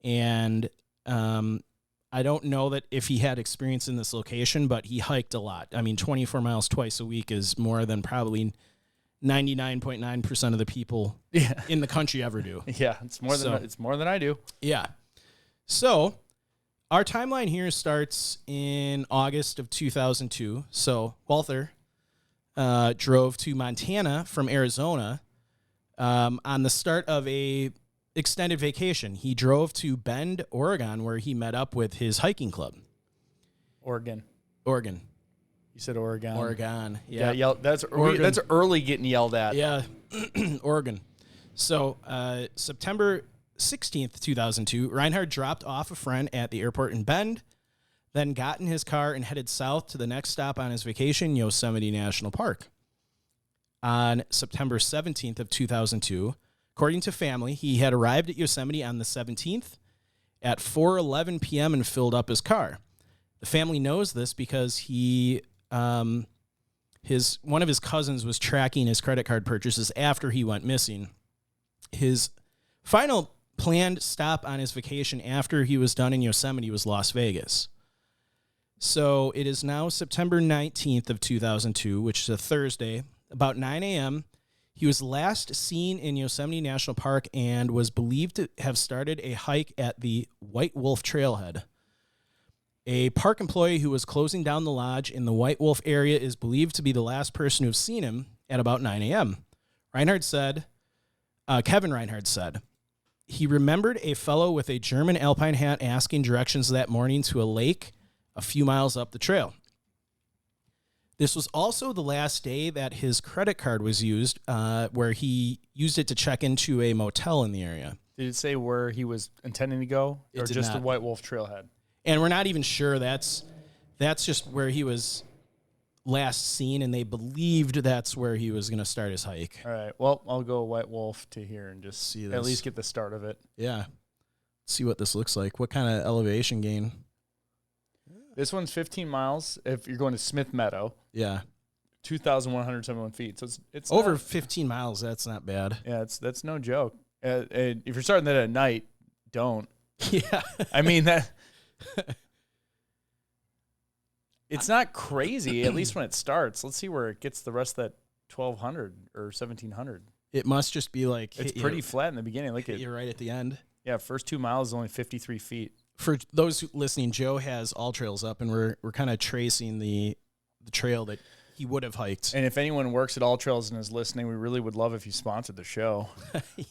And I don't know that if he had experience in this location, but he hiked a lot. I mean, 24 miles twice a week is more than probably 99.9% of the people in the country ever do. Yeah, it's more than I do. Yeah. So our timeline here starts in August of 2002. So Walther drove to Montana from Arizona on the start of a extended vacation. He drove to Bend, Oregon, where he met up with his hiking club. Oregon. You said Oregon. Oregon. Yeah. That's early getting yelled at. Yeah. Oregon. So September 16th, 2002, Reinhardt dropped off a friend at the airport in Bend, then got in his car and headed south to the next stop on his vacation, Yosemite National Park. On September 17th of 2002, according to family, he had arrived at Yosemite on the 17th at 4:11 p.m. and filled up his car. The family knows this because one of his cousins was tracking his credit card purchases after he went missing. His final planned stop on his vacation after he was done in Yosemite was Las Vegas. So it is now September 19th of 2002, which is a Thursday, about 9 a.m. He was last seen in Yosemite National Park and was believed to have started a hike at the White Wolf Trailhead. A park employee who was closing down the lodge in the White Wolf area is believed to be the last person to have seen him at about 9 a.m. Kevin Reinhardt said, he remembered a fellow with a German alpine hat asking directions that morning to a lake a few miles up the trail. This was also the last day that his credit card was used, where he used it to check into a motel in the area. Did it say where he was intending to go, or just the White Wolf Trailhead? And we're not even sure. That's just where he was last seen, and they believed that's where he was going to start his hike. All right. Well, I'll go White Wolf to here and just see this. At least get the start of it. Yeah. Let's see what this looks like. What kind of elevation gain? This one's 15 miles if you're going to Smith Meadow. Yeah. 2,171 feet. So it's over not, 15 miles. That's not bad. Yeah, that's no joke. If you're starting that at night, don't. Yeah. I mean, that it's not crazy, at least when it starts. Let's see where it gets the rest of that 1,200 or 1,700. It must just be like... It's pretty flat in the beginning. You're right at the end. Yeah, first 2 miles is only 53 feet. For those listening, Joe has All Trails up, and we're kind of tracing the trail that he would have hiked. And if anyone works at All Trails and is listening, we really would love if you sponsored the show.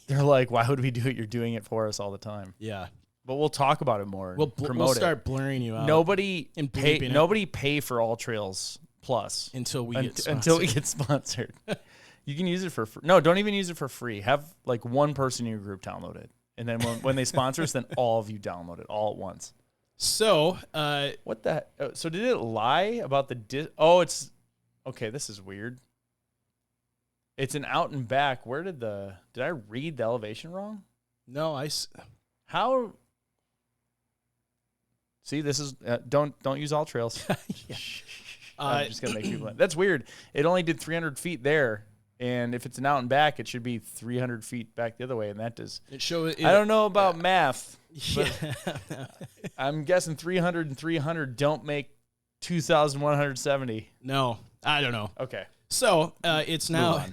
They're like, why would we do it? You're doing it for us all the time. Yeah. But we'll talk about it more. We'll start blurring you out. Nobody pay for All Trails Plus until we get sponsored. You can use it for free. No, don't even use it for free. Have like one person in your group download it. And then when they sponsor us, then all of you download it all at once. So, what the? So did it lie about the? It's okay. This is weird. It's an out and back. Did I read the elevation wrong? No, how? See, this is don't use All Trails. Yeah. I'm just gonna make people. That's weird. It only did 300 feet there. And if it's an out and back, it should be 300 feet back the other way, and that does. I don't know about math, but I'm guessing 300 and 300 don't make 2,170. No, I don't know. Okay. So it's now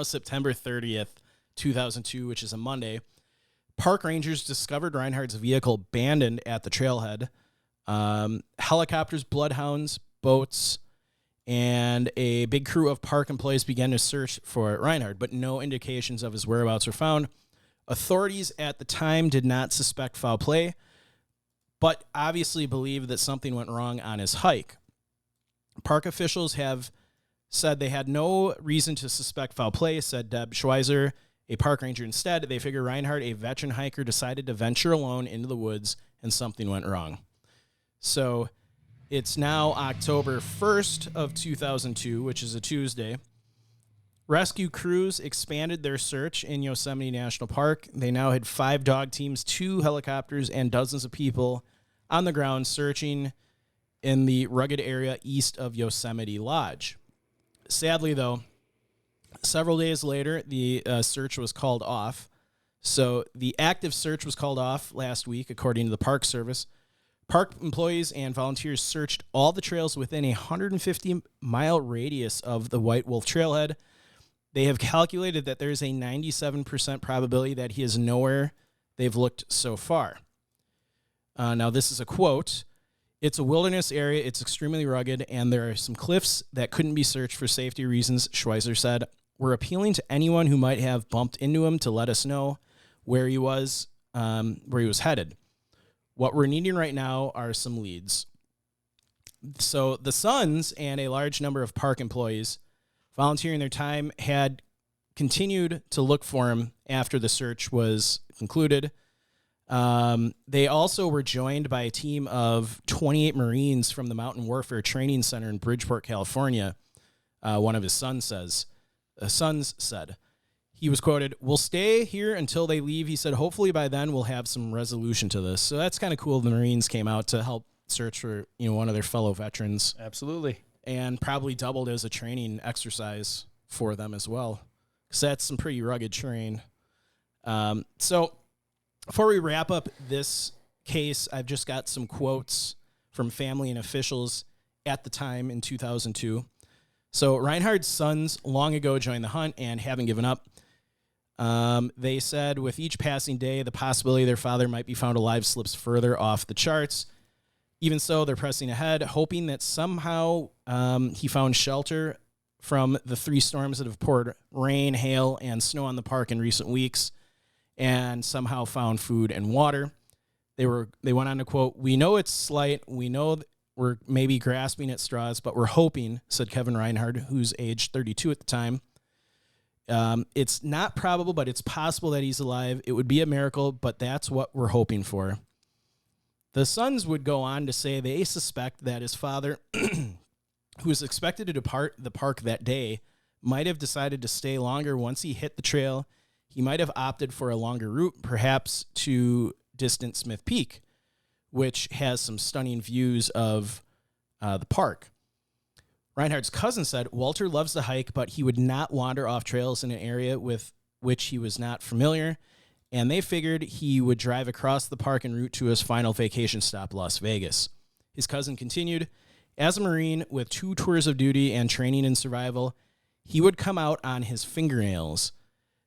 September 30th, 2002, which is a Monday. Park rangers discovered Reinhardt's vehicle abandoned at the trailhead. Helicopters, bloodhounds, boats, and a big crew of park employees began to search for Reinhardt, but no indications of his whereabouts were found. Authorities at the time did not suspect foul play, but obviously believed that something went wrong on his hike. Park officials have said they had no reason to suspect foul play, said Deb Schweizer, a park ranger. Instead, they figure Reinhardt, a veteran hiker, decided to venture alone into the woods and something went wrong. So it's now October 1st of 2002, which is a Tuesday. Rescue crews expanded their search in Yosemite National Park. They now had 5 dog teams, 2 helicopters, and dozens of people on the ground searching in the rugged area east of Yosemite Lodge. Sadly, though, several days later, the search was called off. So the active search was called off last week, according to the Park Service. Park employees and volunteers searched all the trails within a 150-mile radius of the White Wolf Trailhead. They have calculated that there is a 97% probability that he is nowhere they've looked so far. Now, this is a quote. "It's a wilderness area. It's extremely rugged, and there are some cliffs that couldn't be searched for safety reasons," Schweizer said. "We're appealing to anyone who might have bumped into him to let us know where he was headed. What we're needing right now are some leads." So the Sons and a large number of park employees volunteering their time had continued to look for him after the search was concluded. They also were joined by a team of 28 Marines from the Mountain Warfare Training Center in Bridgeport, California. One of his sons said. He was quoted, "We'll stay here until they leave." He said, "Hopefully by then we'll have some resolution to this." So that's kind of cool. The Marines came out to help search for, one of their fellow veterans. Absolutely. And probably doubled as a training exercise for them as well, because that's some pretty rugged terrain. So before we wrap up this case, I've just got some quotes from family and officials at the time in 2002. So Reinhardt's sons long ago joined the hunt and haven't given up. They said with each passing day, the possibility their father might be found alive slips further off the charts. Even so, they're pressing ahead, hoping that somehow he found shelter from the 3 storms that have poured rain, hail, and snow on the park in recent weeks, and somehow found food and water. They went on to quote, "We know it's slight. We know we're maybe grasping at straws, but we're hoping," said Kevin Reinhard, who's age 32 at the time. "It's not probable, but it's possible that he's alive. It would be a miracle, but that's what we're hoping for." The Sons would go on to say they suspect that his father, who was expected to depart the park that day, might have decided to stay longer once he hit the trail. He might have opted for a longer route, perhaps to distant Smith Peak, which has some stunning views of the park. Reinhardt's cousin said, "Walter loves the hike, but he would not wander off trails in an area with which he was not familiar, and they figured he would drive across the park en route to his final vacation stop, Las Vegas." His cousin continued, "As a Marine with 2 tours of duty and training in survival, he would come out on his fingernails.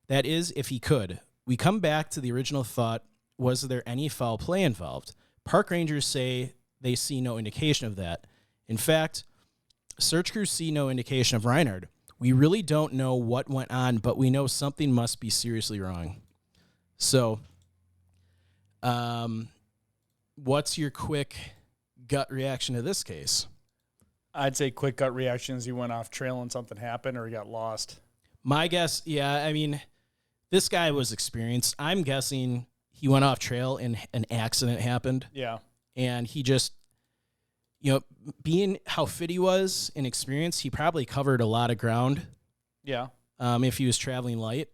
That is, if he could. We come back to the original thought, was there any foul play involved? Park rangers say they see no indication of that. In fact, search crews see no indication of Reinhardt. We really don't know what went on, but we know something must be seriously wrong." So, what's your quick gut reaction to this case? I'd say quick gut reaction is he went off trail and something happened or he got lost. My guess, yeah, I mean, this guy was experienced. I'm guessing he went off trail and an accident happened. Yeah. And he just, being how fit he was and experienced, he probably covered a lot of ground. Yeah. If he was traveling light.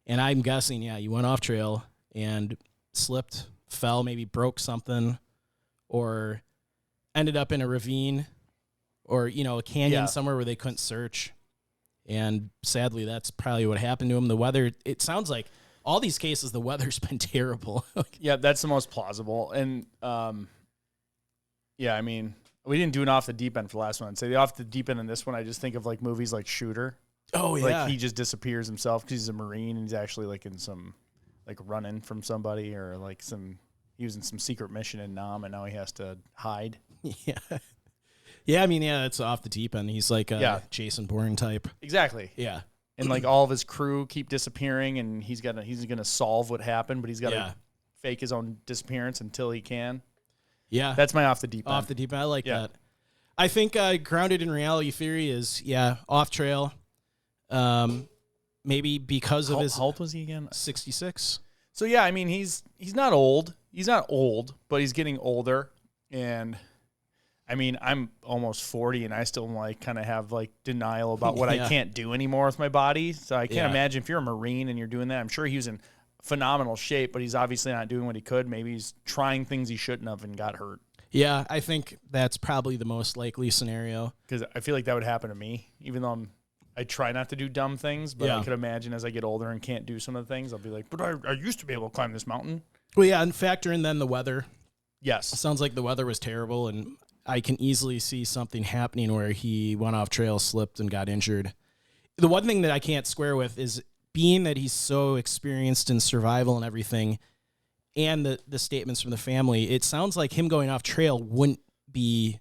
And I'm guessing, yeah, you went off trail and slipped, fell, maybe broke something, or ended up in a ravine or, a canyon somewhere where they couldn't search. And sadly, that's probably what happened to him. The weather, it sounds like all these cases, the weather's been terrible. Yeah, that's the most plausible. And, I mean, we didn't do an off the deep end for the last one. I'd say the off the deep end in this one, I just think of like movies like Shooter. Oh, yeah. Like he just disappears himself because he's a Marine and he's actually like in some, like running from somebody or like he was in some secret mission in Nam and now he has to hide. Yeah. Yeah, I mean, it's off the deep end. He's like a Jason Bourne type. Exactly. Yeah. And like all of his crew keep disappearing and he's gonna solve what happened, but he's got to fake his own disappearance until he can. Yeah. That's my off the deep end. Off the deep end. I like that. I think grounded in reality theory is, off trail. Maybe because of his... How old was he again? 66. So, yeah, I mean, he's not old. He's not old, but he's getting older. And, I mean, I'm almost 40, and I still, like, kind of have, like, denial about what I can't do anymore with my body. So I can't imagine if you're a Marine and you're doing that. I'm sure he was in phenomenal shape, but he's obviously not doing what he could. Maybe he's trying things he shouldn't have and got hurt. Yeah, I think that's probably the most likely scenario. Because I feel like that would happen to me, even though I try not to do dumb things, but I Yeah. could imagine as I get older and can't do some of the things, I'll be like, but I used to be able to climb this mountain. Well, yeah, and factor in then the weather. Yes. Sounds like the weather was terrible, and I can easily see something happening where he went off trail, slipped, and got injured. The one thing that I can't square with is being that he's so experienced in survival and everything, and the statements from the family, it sounds like him going off trail wouldn't be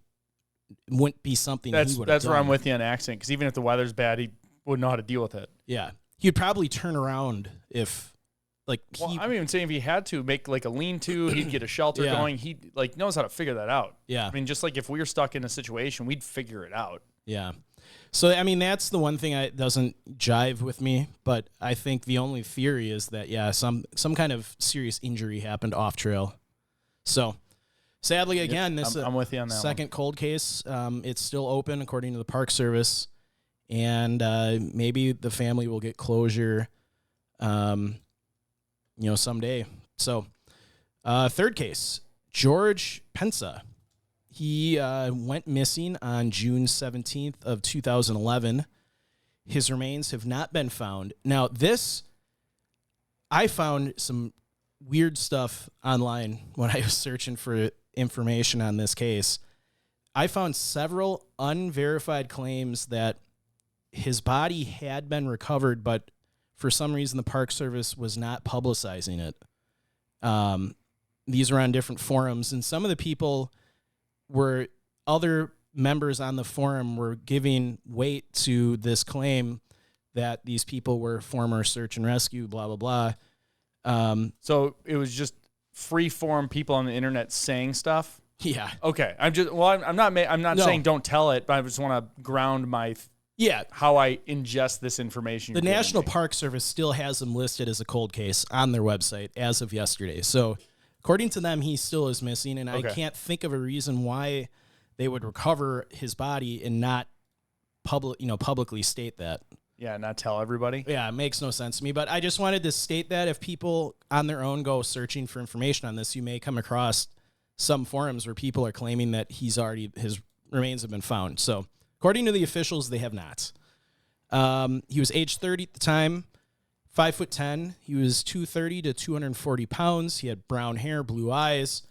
something That's he would have where I'm done. with you on accident, because even if the weather's bad, he wouldn't know how to deal with it. Yeah. He'd probably turn around if, like, Well, I'm even saying if he had to make like a lean-to, he'd get a shelter Yeah. going. He like knows how to figure that out. yeah. I mean, just like if we were stuck in a situation, we'd figure it out. Yeah. So, I mean, that's the one thing that doesn't jive with me, but I think the only theory is that, yeah, some kind of serious injury happened off trail. So, sadly, again, this I'm with you on that second cold case, it's still open according to the Park Service, and maybe the family will get closure, someday. So, third case, George Pensa. He went missing on June 17th of 2011. His remains have not been found. Now, I found some weird stuff online when I was searching for information on this case. I found several unverified claims that his body had been recovered, but for some reason the Park Service was not publicizing it. These were on different forums, and some of the people were other members on the forum were giving weight to this claim that these people were former search and rescue, blah, blah, blah. So it was just free-form people on the internet saying stuff. Yeah. Okay, I'm not No. saying don't tell it, but I just want to ground my Yeah. how I ingest this information. The you're giving National me. Park Service still has him listed as a cold case on their website as of yesterday. So according to them, he still is missing, and I Okay. can't think of a reason why they would recover his body and not publicly state that. Yeah, not tell everybody. Yeah, it makes no sense to me. But I just wanted to state that if people on their own go searching for information on this, you may come across some forums where people are claiming that his remains have been found. So according to the officials, they have not. He was age 30 at the time, 5'10". He was 230 to 240 pounds. He had brown hair, blue eyes.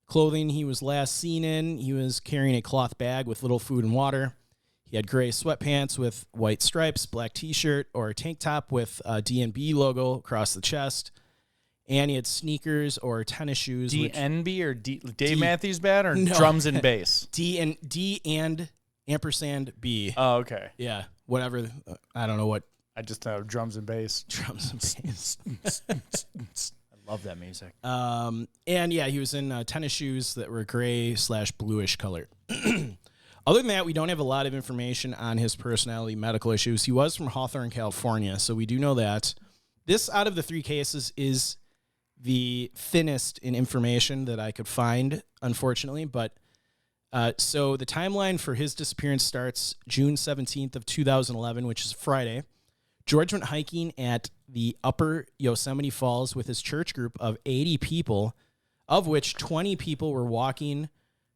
Clothing he was last seen in, he was carrying a cloth bag with little food and water. He had gray sweatpants with white stripes, black T-shirt, or a tank top with a D&B logo across the chest. And he had sneakers or tennis shoes. DNB or Dave Matthews Band or No. drums and bass? D and ampersand B. Oh, okay. Yeah, whatever. I don't know what I just have drums and bass. drums and bass. I love that music. And yeah, he was in tennis shoes that were gray/bluish color. Other than that, we don't have a lot of information on his personality, medical issues. He was from Hawthorne, California, so we do know that. This, out of the three cases, is the thinnest in information that I could find, unfortunately. But so the timeline for his disappearance starts June 17th of 2011, which is Friday. George went hiking at the Upper Yosemite Falls with his church group of 80 people, of which 20 people were walking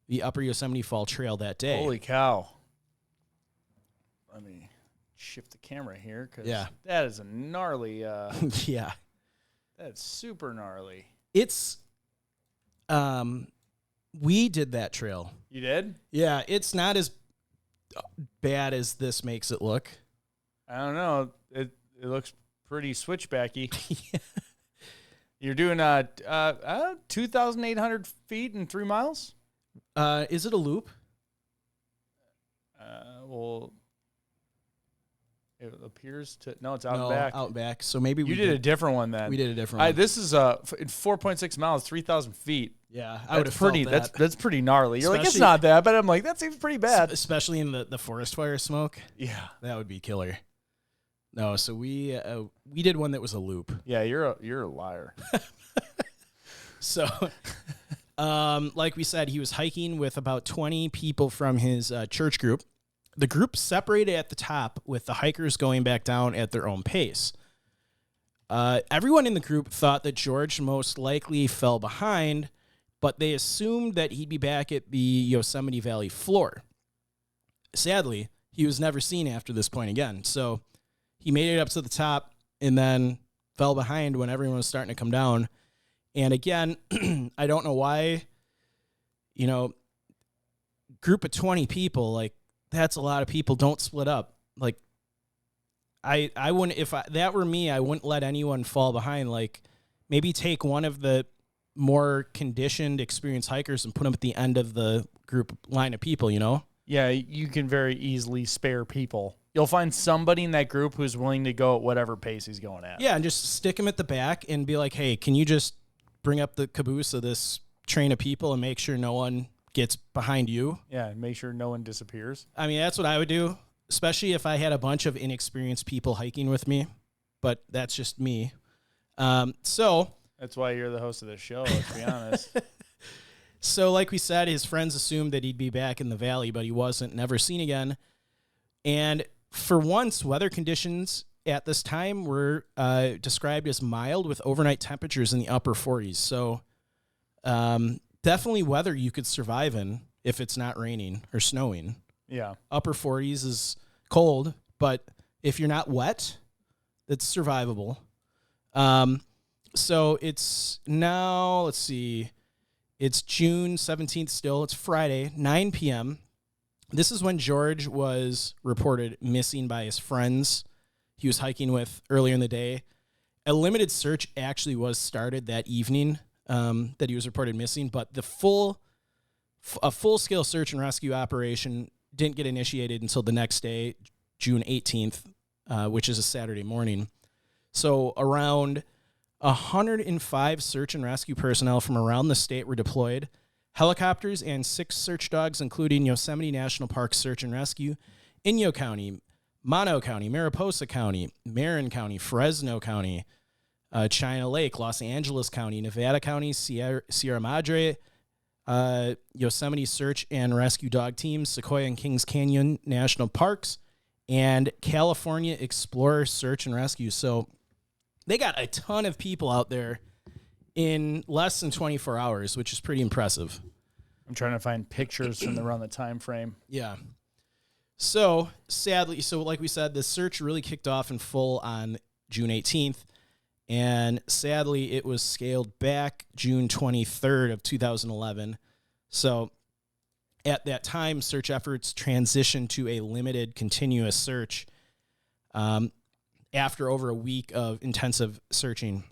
the Upper Yosemite Fall Trail that day. Holy cow. Let me shift the camera here because Yeah. that is a gnarly, Yeah. that's super gnarly. It's, we did that trail. You did? Yeah, it's not as bad as this makes it look. I don't know. It looks pretty switchbacky. You're doing 2,800 feet in 3 miles? Is it a loop? Well, it appears to. No, it's out No, back. out back. So maybe You did a different one then. We did a different one. This is 4.6 miles, 3,000 feet. Yeah, I would have pretty. felt that. That's pretty gnarly. You're like, it's Especially- not that, but I'm like, that seems pretty bad. Especially in the forest fire smoke. Yeah, That would be killer. No, so we did one that was a loop. yeah. You're a liar. So, like we said, he was hiking with about 20 people from his church group. The group separated at the top, with the hikers going back down at their own pace. Everyone in the group thought that George most likely fell behind but they assumed that he'd be back at the Yosemite Valley floor. Sadly, he was never seen after this point again. So he made it up to the top and then fell behind when everyone was starting to come down. And again, I don't know why, group of 20 people, like, that's a lot of people. Don't split up. Like, I wouldn't, if that were me, I wouldn't let anyone fall behind. Like, maybe take one of the more conditioned, experienced hikers and put them at the end of the group line of people, Yeah, you can very easily spare people. You'll find somebody in that group who's willing to go at whatever pace he's going at. Yeah, and just stick him at the back and be like, hey, can you just bring up the caboose of this train of people and make sure no one gets behind you? Yeah, and make sure no one disappears. I mean, that's what I would do, especially if I had a bunch of inexperienced people hiking with me, but that's just me. So that's why you're the host of this show, let's be honest. So like we said, his friends assumed that he'd be back in the valley, but he wasn't, never seen again. And for once, weather conditions at this time were described as mild with overnight temperatures in the upper 40s. So definitely weather you could survive in if it's not raining or snowing. Yeah. Upper 40s is cold, but if you're not wet, it's survivable. So it's now, let's see, it's June 17th still. It's Friday, 9 p.m. This is when George was reported missing by his friends he was hiking with earlier in the day. A limited search actually was started that evening that he was reported missing, but a full-scale search and rescue operation didn't get initiated until the next day, June 18th, which is a Saturday morning. So around 105 search and rescue personnel from around the state were deployed. Helicopters and 6 search dogs, including Yosemite National Park Search and Rescue, Inyo County, Mono County, Mariposa County, Marin County, Fresno County, China Lake, Los Angeles County, Nevada County, Sierra Madre, Yosemite Search and Rescue Dog Teams, Sequoia and Kings Canyon National Parks, and California Explorer Search and Rescue. So they got a ton of people out there in less than 24 hours, which is pretty impressive. I'm trying to find pictures from around the time frame. Yeah. So sadly, like we said, the search really kicked off in full on June 18th. And sadly, it was scaled back June 23rd of 2011. So at that time, search efforts transitioned to a limited continuous search after over a week of intensive searching.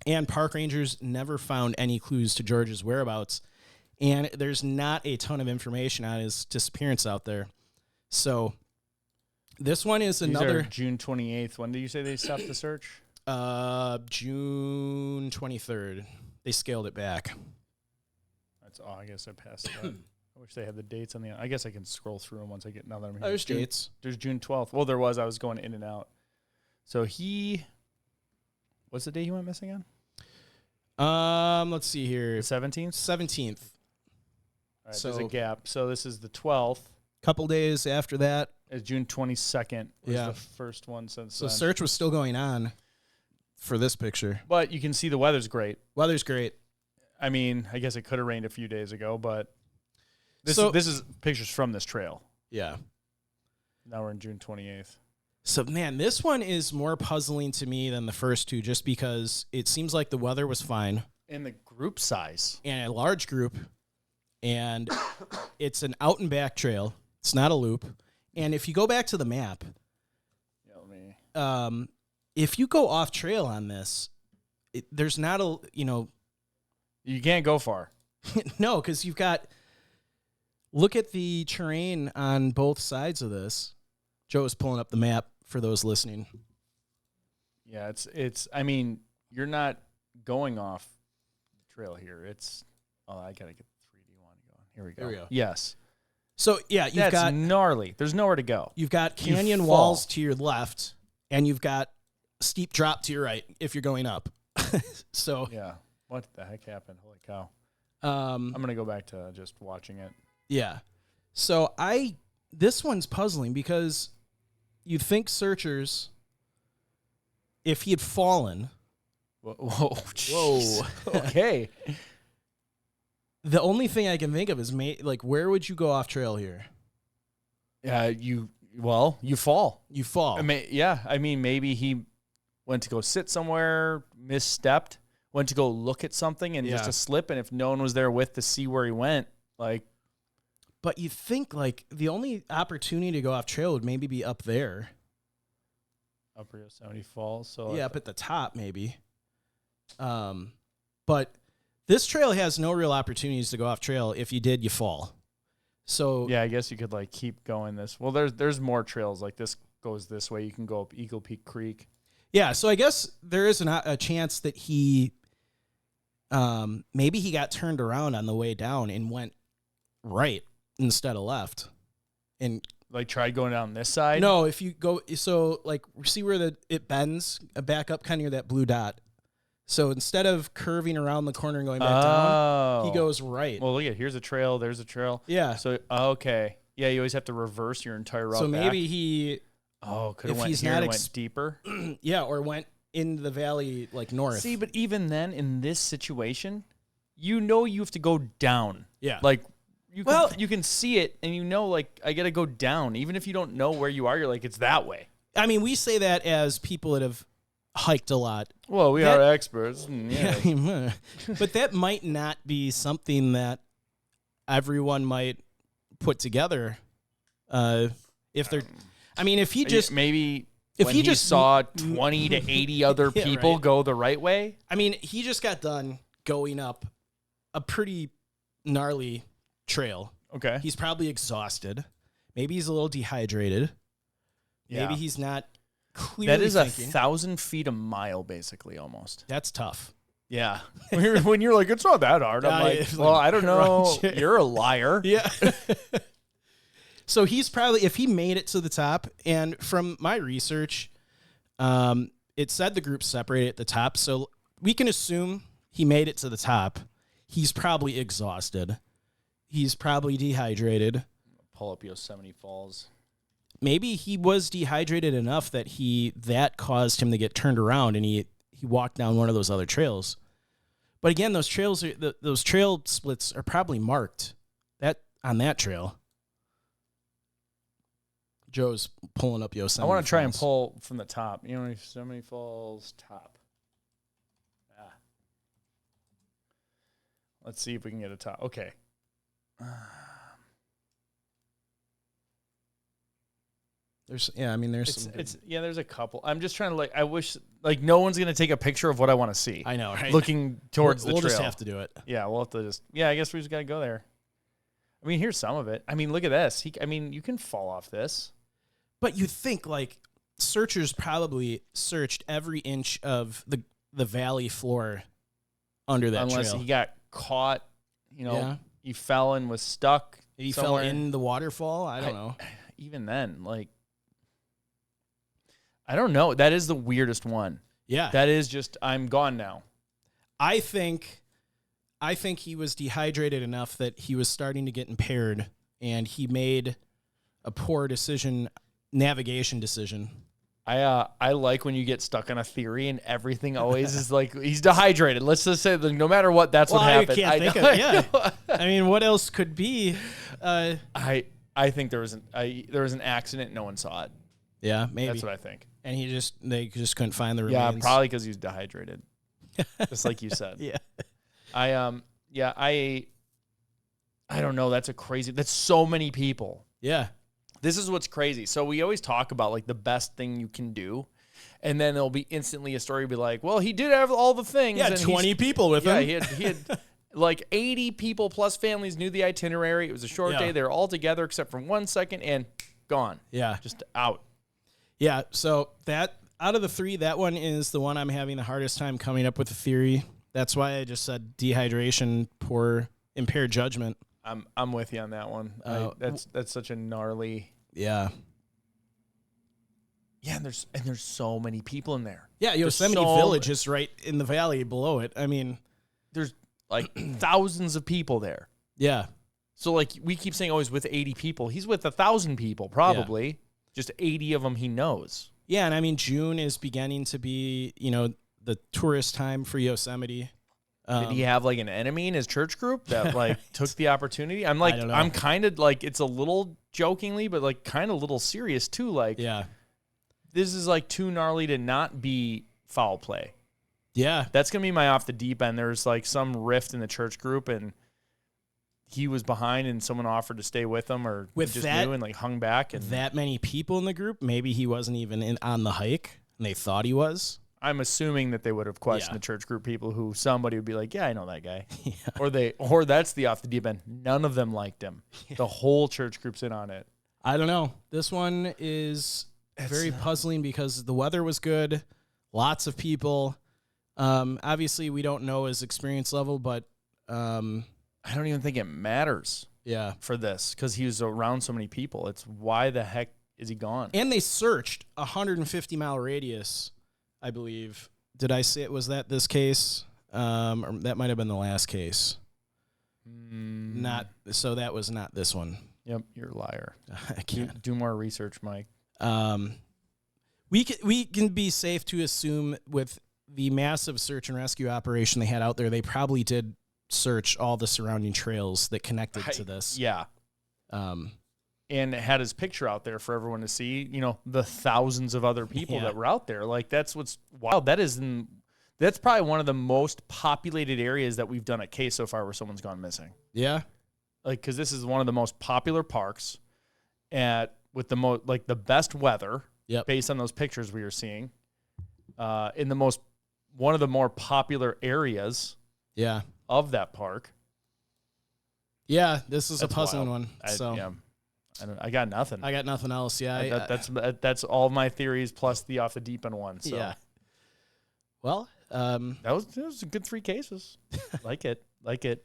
And park rangers never found any clues to George's whereabouts. And there's not a ton of information on his disappearance out there. So this one is another... These are June 28th. When did you say they stopped the search? June 23rd. They scaled it back. That's all. I guess I passed it up. I wish they had the dates on the... I guess I can scroll through them once I get... Now that I'm here. There's dates. There's June 12th. Well, there was. I was going in and out. So what's the day he went missing on? Let's see here. The 17th? 17th. All right, there's a gap. So this is the 12th. Couple days after that. It's June 22nd was Yeah. the first one since So then. search was still going on for this picture. But you can see the weather's great. Weather's great. I mean, I guess it could have rained a few days ago, but this is pictures from this trail. Yeah. Now we're in June 28th. So, man, this one is more puzzling to me than the first two just because it seems like the weather was fine. And the group size. And a large group. And it's an out and back trail. It's not a loop. And if you go back to the map, if you go off trail on this, there's not a, You can't go far. No, because you've got, look at the terrain on both sides of this. Joe is pulling up the map for those listening. Yeah, I mean, you're not going off trail here. I got to get the 3D one going. Here we go. There we go. Yes. So, yeah, you've got gnarly. There's nowhere to go. You've got canyon walls to your left, and you've got steep drop to your right if you're going up. So, yeah. What the heck happened? Holy cow. I'm going to go back to just watching it. Yeah. So, this one's puzzling because you'd think searchers, if he had fallen. Whoa. Okay. The only thing I can think of is where would you go off trail here? You fall. You fall. I mean, maybe he went to go sit somewhere, misstepped, went to go look at something and just a slip. And if no one was there to see where he went, but you think the only opportunity to go off trail would maybe be up there. Upper Yosemite Falls. So up at the top, maybe. But this trail has no real opportunities to go off trail. If you did, you fall. So yeah, I guess you could keep going this. Well, there's more trails this goes this way. You can go up Eagle Peak Creek. Yeah, so I guess there is a chance that he, maybe he got turned around on the way down and went right instead of left, and tried going down this side. No, if you go, so see where it bends back up kind of near that blue dot. So instead of curving around the corner and going back down, he goes right. Well, look here's a trail. There's a trail. Yeah. So okay, yeah, you always have to reverse your entire route. So maybe back. he. Could have went here and went deeper. Yeah, or went in the valley north. See, but even then, in this situation, you have to go down. Yeah. You can see it, and I got to go down. Even if you don't know where you are, you're it's that way. I mean, we say that as people that have hiked a lot. Well, we are experts. Yeah. But that might not be something that everyone might put together. If they're, I mean, if he just maybe if when he just saw 20 to 80 other people go the right way. I mean, he just got done going up a pretty gnarly trail. Okay. He's probably exhausted. Maybe he's a little dehydrated. Yeah. Maybe he's not clearly That is thinking. 1,000 feet a mile, basically, almost. That's tough. Yeah. when you're it's not that hard. I'm I don't know. You're a liar. Yeah. So he's probably, if he made it to the top, and from my research, it said the group separated at the top, so we can assume he made it to the top. He's probably exhausted. He's probably dehydrated. Pull up Yosemite Falls. Maybe he was dehydrated enough that caused him to get turned around, and he walked down one of those other trails. But again, those trails those trail splits are probably marked on that trail. Joe's pulling up Yosemite. I want to try and Falls. pull from the top. Yosemite Falls top. Ah. Let's see if we can get a top. Okay. There's a couple. I'm just trying to I wish no one's gonna take a picture of what I want to see. I know, right? Looking towards the we'll trail. We'll just have to do it. Yeah, we'll have to I guess we just gotta go there. I mean, here's some of it. I mean, look at this. You can fall off this. But you think searchers probably searched every inch of the valley floor under that Unless trail. he got caught, he fell and was stuck. He somewhere. fell in the waterfall. I don't know. Even then, I don't know. That is the weirdest one. Yeah. That is just, I'm gone now. I think he was dehydrated enough that he was starting to get impaired, and he made a poor navigation decision. I like when you get stuck on a theory and everything always is he's dehydrated. Let's just say that no matter what, that's what happened. I mean, what else could be? I think there was an accident. No one saw it. Yeah, maybe. That's what I think. And they just couldn't find the remains. Yeah, probably because he was dehydrated. Just like you said. Yeah. I don't know. That's so many people. Yeah. This is what's crazy. So we always talk about the best thing you can do. And then there'll be instantly a story be well, he did have all the things. Yeah, and 20 people with him. Yeah, he had 80 people plus families knew the itinerary. It was a short day. They were all together except for 1 second and gone. Yeah. Just out. Yeah, so that out of the three, that one is the one I'm having the hardest time coming up with a theory. That's why I just said dehydration, poor impaired judgment. I'm with you on that one. That's such a gnarly. Yeah. Yeah, and there's so many people in there. Yeah, Yosemite Village is right in the valley below it. I mean, there's thousands of people there. Yeah. So we keep saying, he's with 80 people. He's with 1,000 people probably. Yeah. Just 80 of them he knows. Yeah, and I mean June is beginning to be, the tourist time for Yosemite. Did he have like an enemy in his church group that like took the opportunity? I'm like, I don't know. I'm kind of like, it's a little jokingly, but like kind of a little serious too. Like, Yeah. this is like too gnarly to not be foul play. Yeah. That's going to be my off the deep end. There's like some rift in the church group and he was behind and someone offered to stay with him or With just that- knew and like hung back. And That many people in the group, maybe he wasn't even on the hike and they thought he was. I'm assuming that they would have questioned Yeah. the church group people who somebody would be like, yeah, I know that guy. Yeah. Or that's the off the deep end. None of them liked him. The whole church group's in on it. I don't know. This one is very puzzling because the weather was good, lots of people. Obviously, we don't know his experience level, but I don't even think it matters yeah. for this because he was around so many people. It's why the heck is he gone? And they searched a 150-mile radius, I believe. Did I say it? Was that this case? Or that might have been the last case. Not so. That was not this one. Yep, you're a liar. I can't. Do more research, Mike. We can be safe to assume with the massive search and rescue operation they had out there, they probably did search all the surrounding trails that connected to this. Yeah. And had his picture out there for everyone to see, you know, the thousands of other people that were out there. Like, that's what's wild. That's probably one of the most populated areas that we've done a case so far where someone's gone missing. Yeah. Like, because this is one of the most popular parks with the best weather based on those pictures we were seeing in one of the more popular areas of that park. Yeah, this is That's a puzzling wild. one. I got nothing. I got nothing else. Yeah, That's all my theories plus the off the deep end one. So yeah. Well, that was a good 3 cases. Like it.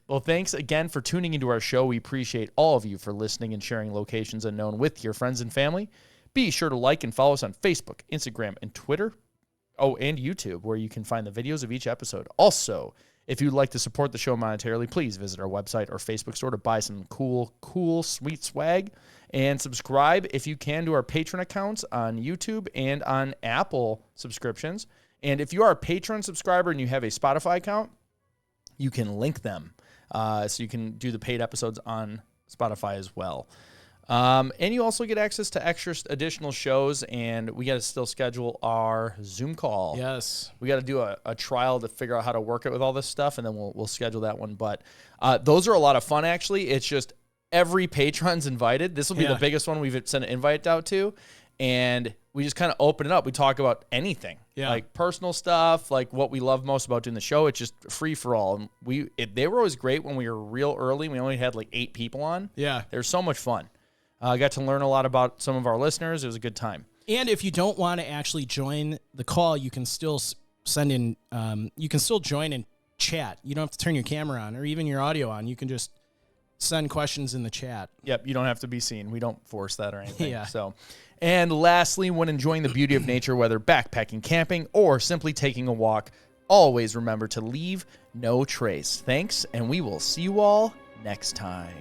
Well, thanks again for tuning into our show. We appreciate all of you for listening and sharing locations unknown with your friends and family. Be sure to like and follow us on Facebook, Instagram, and Twitter. Oh, and YouTube, where you can find the videos of each episode. Also, if you'd like to support the show monetarily, please visit our website or Facebook store to buy some cool, sweet swag. And subscribe, if you can, to our Patron accounts on YouTube and on Apple subscriptions. And if you are a Patron subscriber and you have a Spotify account, you can link them. So you can do the paid episodes on Spotify as well. And you also get access to extra additional shows, and we got to still schedule our Zoom call. yes. We got to do a trial to figure out how to work it with all this stuff, and then we'll schedule that one. But those are a lot of fun, actually. It's just every patron's invited. This will be the biggest one we've sent an invite out to, and we just kind of open it up. We talk about anything, like personal stuff, like what we love most about doing the show. It's just free for all. And they were always great when we were real early. We only had like 8 people on. Yeah, they were so much fun. I got to learn a lot about some of our listeners. It was a good time. And if you don't want to actually join the call, you can still send in. You can still join and chat. You don't have to turn your camera on or even your audio on. You can just send questions in the chat. Yep, you don't have to be seen. We don't force that or anything. Yeah. So, and lastly, when enjoying the beauty of nature, whether backpacking, camping, or simply taking a walk, always remember to leave no trace. Thanks, and we will see you all next time.